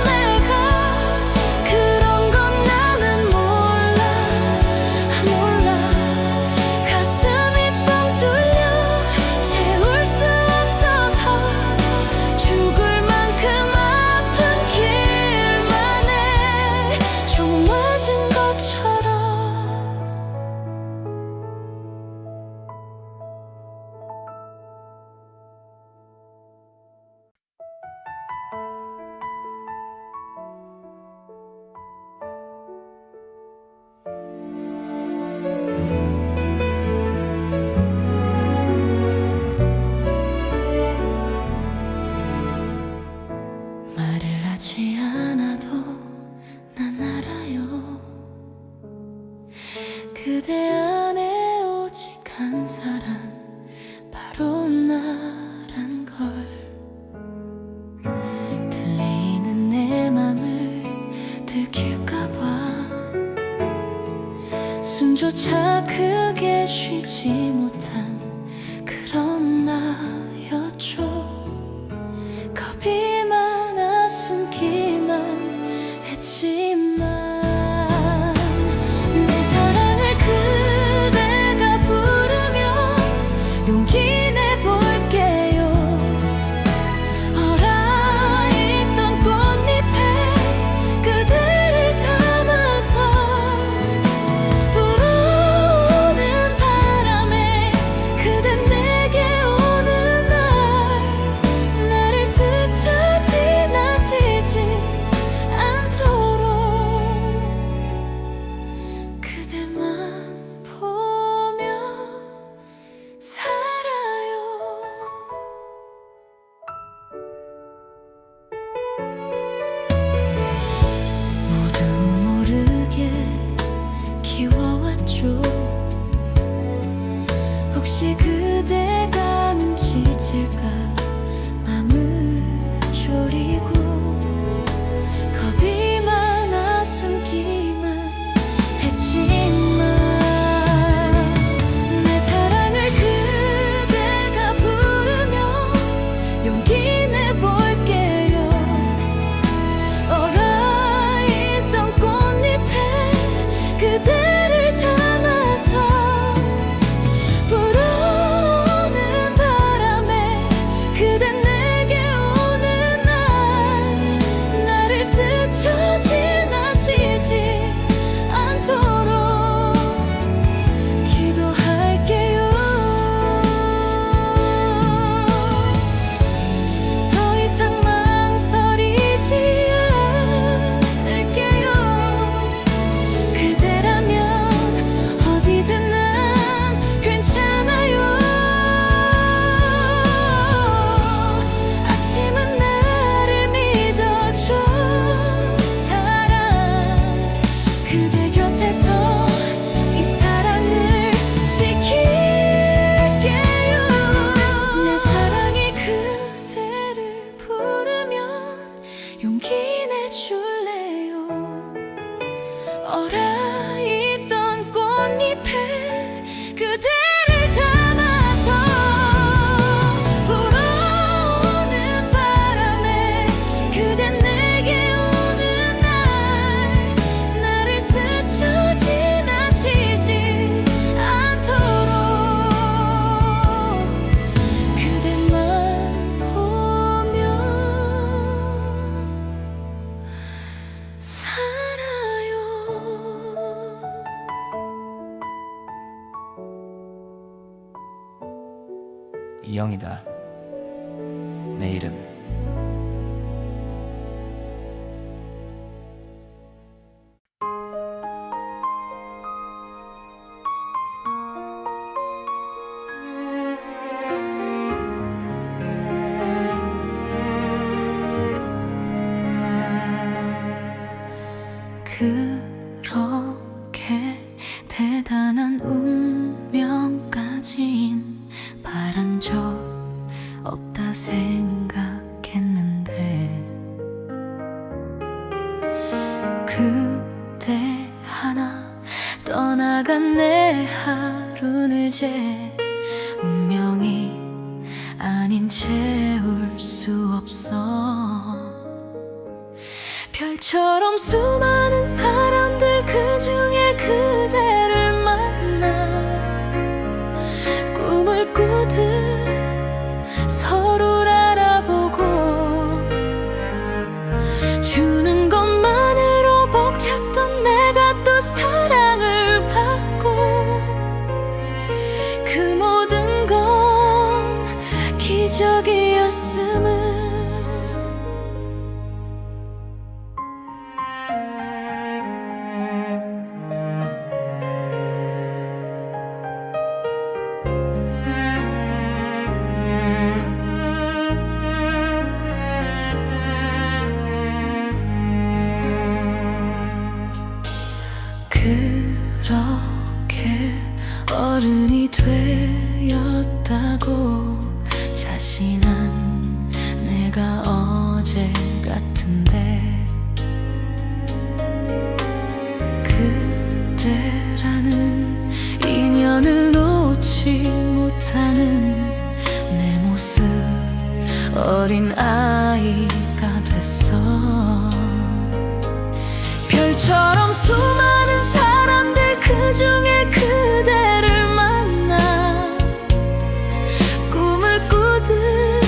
내가 그런 건 나는 몰라. 가슴이 뻥 뚫려 채울 수 없어서 죽을 만큼 아픈 길만 해. 총 맞은 것처럼. 말을 하지 않아도 난 알아요. 그대 안에 오직 한 사람 바로 나란 걸. 들리는 내 맘을 들킬까봐 숨조차 크게 쉬지 못한 그런 나였죠. 겁이 많아 숨기만 했지만 내 사랑을 그대가 부르면 용기 내볼게요. 얼어있던 꽃잎에 그대를 담아서 불어오는 바람에 이영이다. 내 이름. 그렇게 대단한 운명까진 바란 적 없다 생각했는데 그대 하나 떠나간 내 하루는 이제 운명이 아닌 채 울 수 없어. 별처럼 수많은 사람들 그 중에 그대를 만나 꿈을 꾸듯 서로를 알아보고 주는 것만으로 벅찼던 내가 또 사랑을 받고 그 모든 건 기적이었음을 그렇게 어른이 되었다고 자신한 내가 어제 같은데 그대라는 인연을 놓지 못하는 내 모습 어린 아이가 됐어. 별처럼 수많은 사람들 그 중에 그대를 만나 꿈을 꾸듯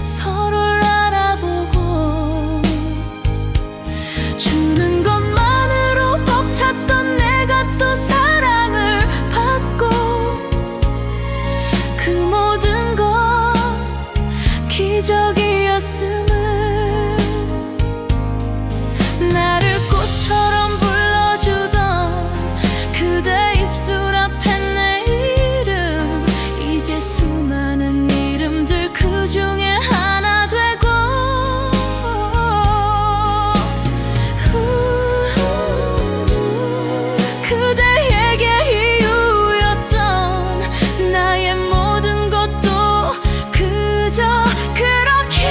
서로를 알아보고 주는 것만으로 벅찼던 내가 또 사랑을 받고 그 모든 건 기적이었음을 나를 꽃처럼 불러주던 그대 입술 앞에 내 이름 이제 수많은 이름들 그 중에 하나 되고 그대에게 이유였던 나의 모든 것도 그저 그렇게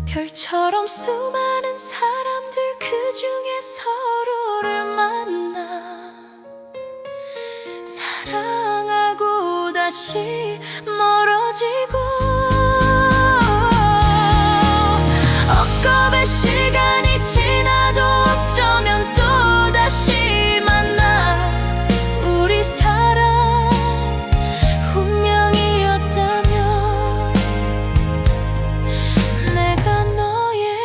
별처럼 수많은 사람들 그 중에 서로를 만나 사랑하고 다시 멀어지고 억겁의 시간이 지나도 어쩌면 또 다시 만나 우리 사랑 운명이었다면 내가 너의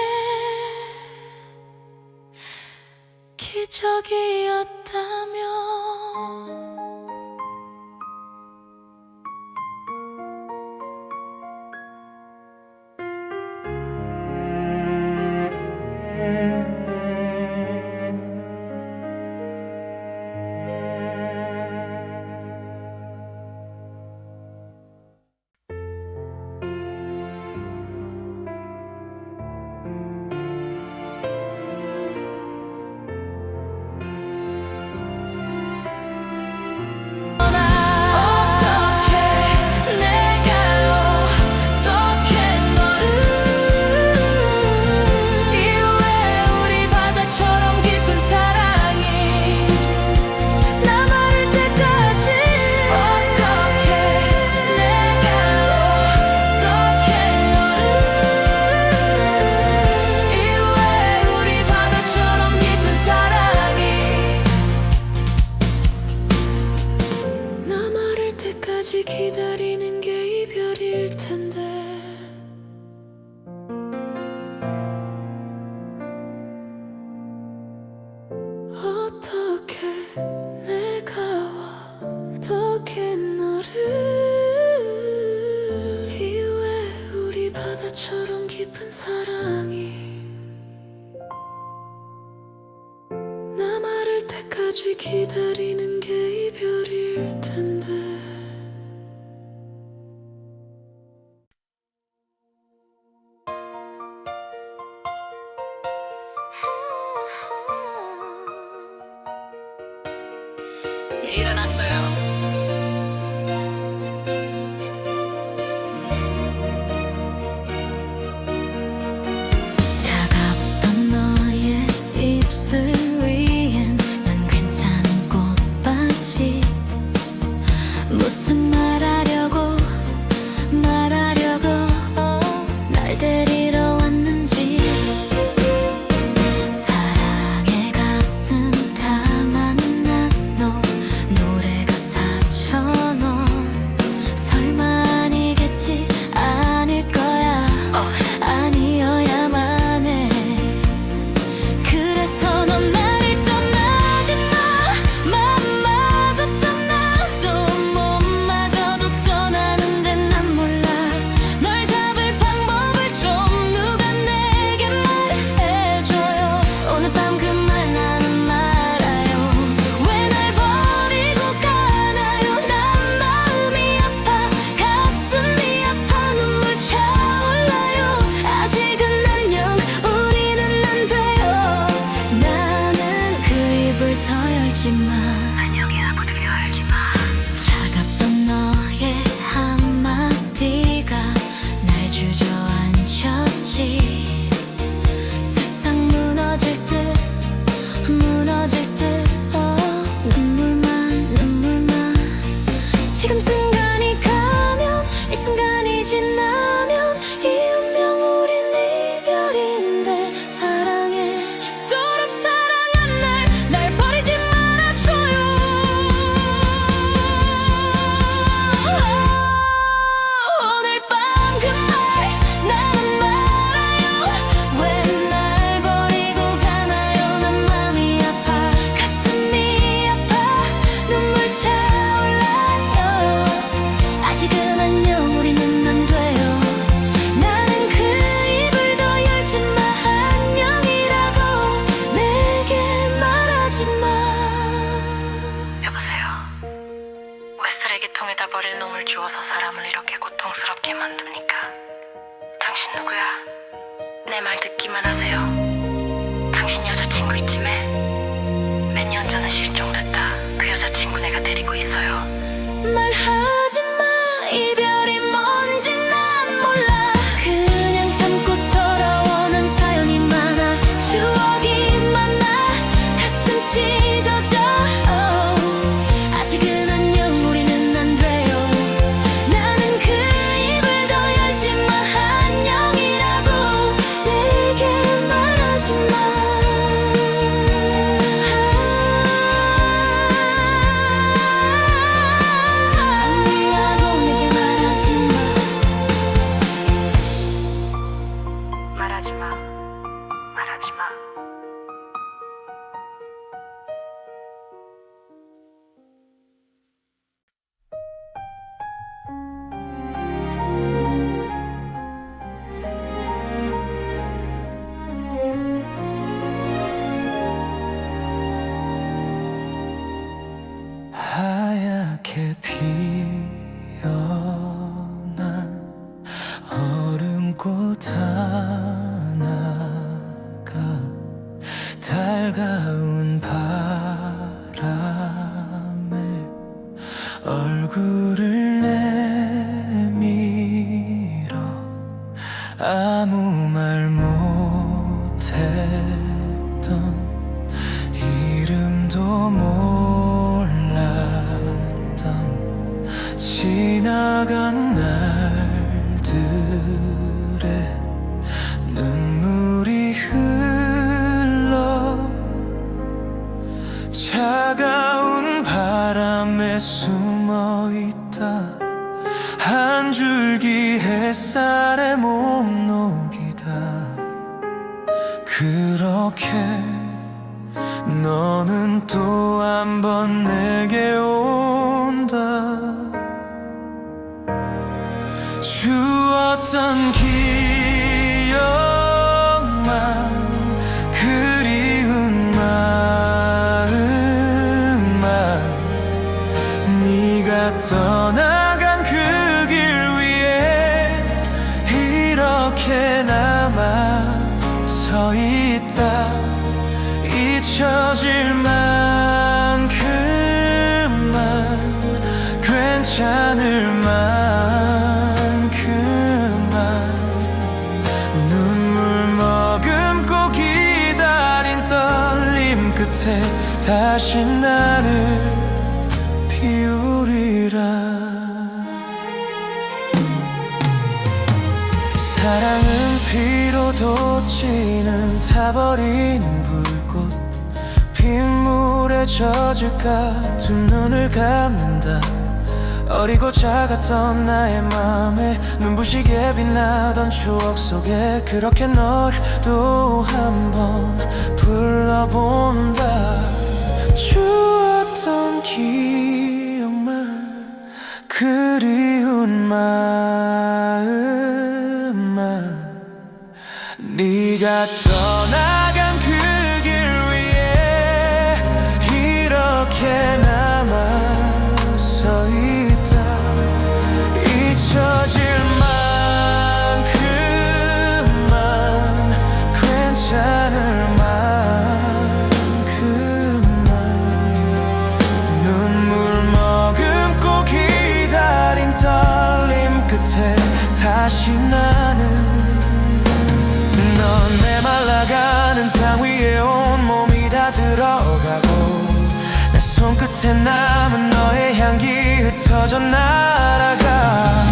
기적이었다면 때까지 기다리는 게 이별일 텐데. 일어났어요. 차갑던 너의 입술 위엔 난 괜찮은 꽃밭이 무슨 말하려고 날 데리러 왔는지. 사랑의 가슴 담아 난너 노래 가사처럼 설마 아니겠지 아닐 거야 아니어야만 해. 그래서 넌 나를 떠나지 마. 마음마저 떠나도 몸마저도 떠나는데 난 몰라. 널 잡을 방법을 좀 누가 내게 말해줘요. 오늘 밤 그 말 나는 말아요. 왜 날 버리고 가나요. 난 마음이 아파 가슴이 아파 눈물 차올라요. 아직은 안녕 우리는 안 돼요. 나는 그 입을 더 열지 마. 안녕이라고 들려 알지 마. 차갑던 너의 한마디가 날 주저앉혔지. 세상 무너질 듯 눈물만 지금 순간이 가면 이 순간이 지나면 이 운명 우린 이별인데 사랑해 죽도록 사랑한 날 버리지 말아줘요. 오늘 밤 그 말 나는 말아요. 왜 날 버리고 가나요. 난 맘이 아파 가슴이 아파 눈물 차올라요. 아직은 안녕 우리는 안 돼요. 나는 그 입을 더 열지 마. 안녕이라고 내게 말하지 마. 여보세요. 왜 쓰레기통에다 버릴 놈을 주워서 사람을 이렇게 고통스럽게 만듭니까? 당신 누구야? 내 말 듣기만 하세요. 당신 여자친구 있지매? 몇 년 전에 실종됐다. 그 여자친구 내가 데리고 있어요. 말하지 마. 이별이 뭔지 난 몰라. 그냥 참고 서러워하는 사연이 많아. 추억이 많아. 가슴 찢어져. 아직은 안녕 우리는 안 돼요. 나는 그 입을 더 열지 마. 안녕이라고 내게 말하지 마. 아니라고 내게 말하지 마. 말하지 마. 말하지 마. 하얗게 피어난 얼음꽃 하나가 달가운 바람에 얼굴을 내밀어 아무 말 못했던 이름도 몰랐던 지나간 날들에 눈물이 흘러 차가운 바람에 숨어있다. 한 줄기 햇살에 몸 녹이다. 그렇게 너는 또 한 번 내게 온다. 주었던 기억만 그리운 마음 떠나간 그 길 위에 이렇게 남아 서 있다. 잊혀질 만큼만 괜찮을 만큼만 눈물 머금고 기다린 떨림 끝에 다시 나를 피우리라. 사랑은 피로 돋지는 타버리는 불꽃. 빗물에 젖을까 두 눈을 감는다. 어리고 작았던 나의 맘에 눈부시게 빛나던 추억 속에 그렇게 널 또 한 번 불러본다. 주었던 기억만 그리운 마음만 네가 떠나간 그 길 위에 이렇게 남아 서 있다. 잊혀질 만큼만 괜찮을 만큼만 눈물 머금고 기다린 떨림 끝에 다시 나는 넌 메말라가는 땅 위에 온몸이 다 들어가고 내 손끝에 남은 너의 향기 흩어져 날아가.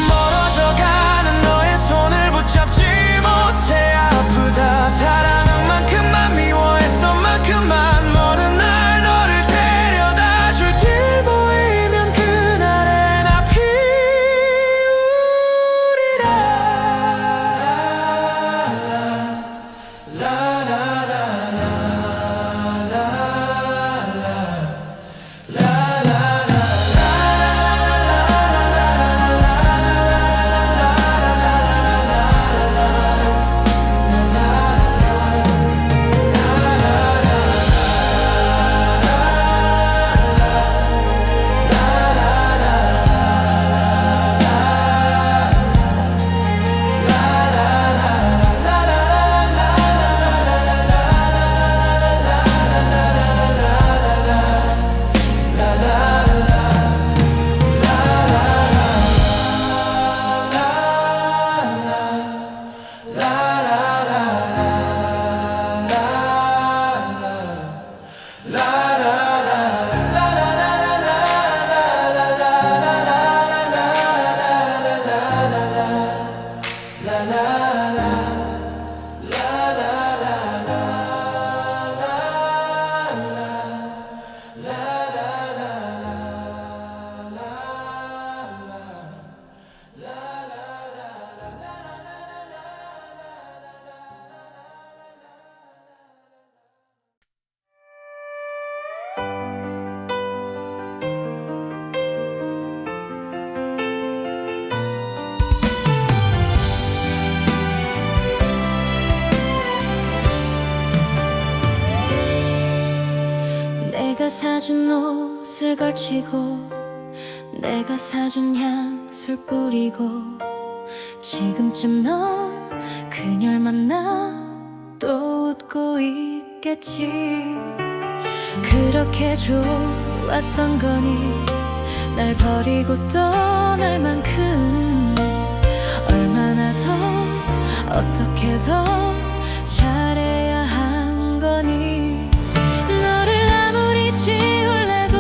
멀어져가는 너의 손을 붙잡지 못해 아프다. 사랑한 만큼만 미워했던 만큼만 먼 날 너를 데려다 줄 길 보이면 그날에 나 내가 사준 옷을 걸치고 내가 사준 향수를 뿌리고 지금쯤 넌 그녀를 만나 또 웃고 있겠지. 그렇게 좋았던 거니 날 버리고 떠날 만큼 얼마나 더 어떻게 더 잘해야 한 거니. 너를 아무리 지울래도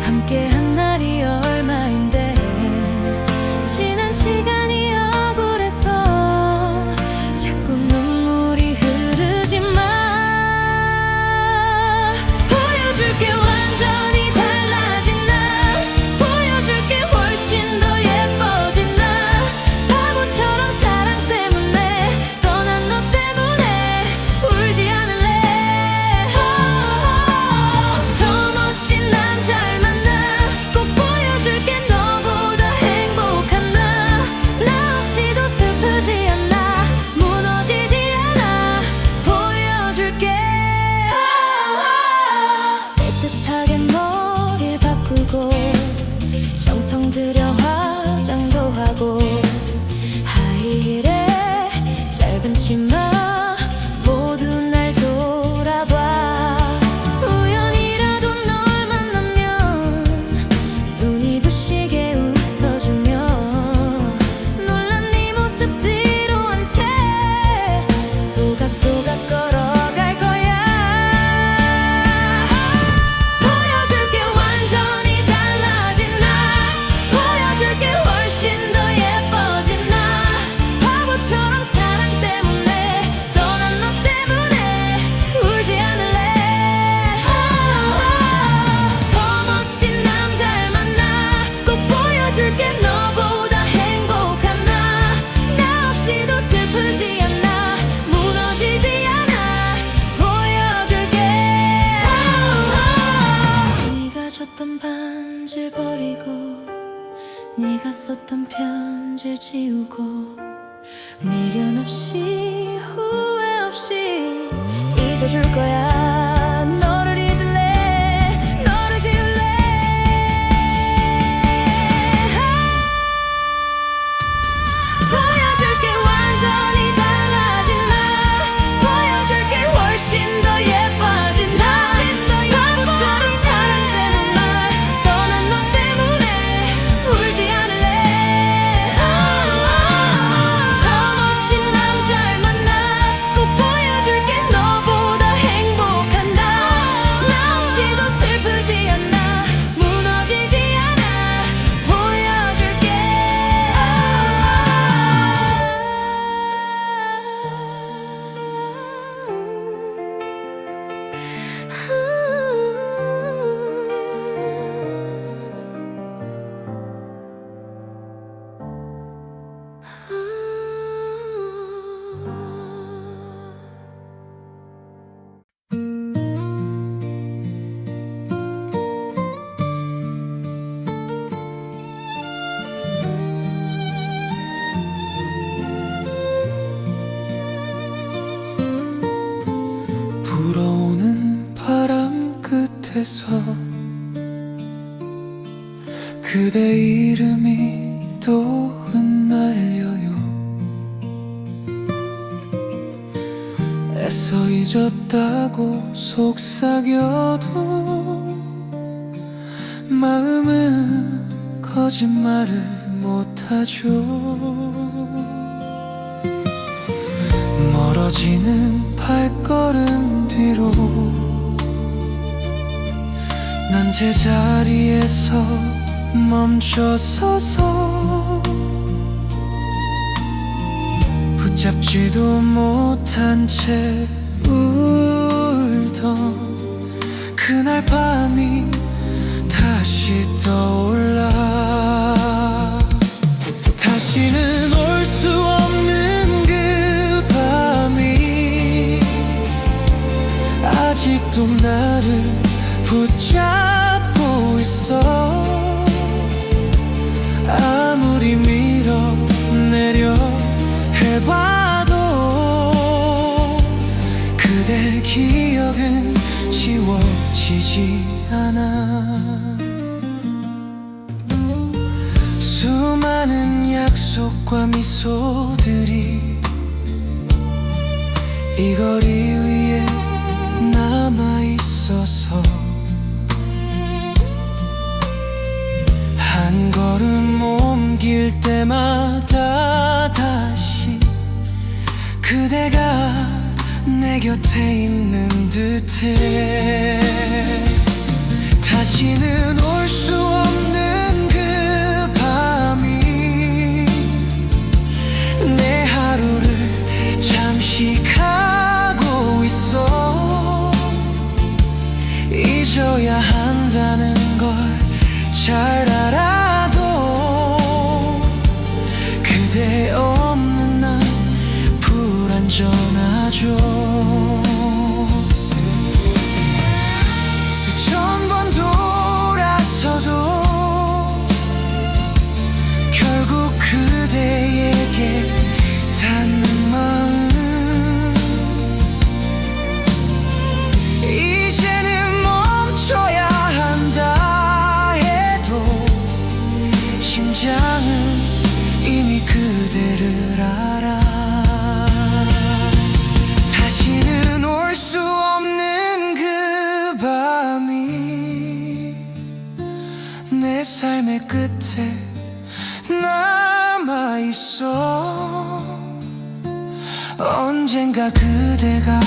함께한 날이 얼마인데 지난 시간이 억울해서 자꾸 눈물이 흐르지만 보여줄게 완전히 달라진 나. 보여줄게 훨씬 더 예뻐진 나. 바보처럼 사랑 때문에 또 썼던 편지를 지우고 미련 없이 후회 없이 잊어줄 거야. 너를 잊을래, 너를 지울래. 보여줄게 완전히 달라진 나, 보여줄게 훨씬 더 예뻐진 나. 바보처럼 사랑되는 말, 떠난 너 때문에 울지 않을래. 더 멋진 남자를 만나 꼭 보여줄게. 너보다 행복한 나 없이도 슬프지 않아, 무너지지 않아. 보여줄게. 불어오는 바람 끝에서 그대 이름이 또 흩날려요. 애써 잊었다고 속삭여도 마음은 거짓말을 못하죠. 멀어지는 발걸음 뒤로 난 제자리에서 멈춰서서 붙잡지도 못한 채 울던 그날 밤이 다시 떠올라. 다시는 올 수 없는 그 밤이 아직도 나를 붙잡고 있어. 아무리 밀어내려 해봐도 그대 기억은 지워지지 않아. 수많은 약속과 미소들이 이 거리 위에 남아있어서 한 걸음 옮길 때마다 다시 그대가 내 곁에 있는 듯해. 다시는 올 수 없는 그 밤이 내 하루를 잠시 가고 있어. 잊어야 한다는 걸 잘 알아도 그대 없는 난 불안전하죠. 수천 번 돌아서도 결국 그대에게 닿는 마음. 이제는 멈춰야 한다 해도 심장은 이미 그대를 알아. 다시는 올 수 없는 그 밤이 내 삶의 끝에 남아있어. 언젠가 그대가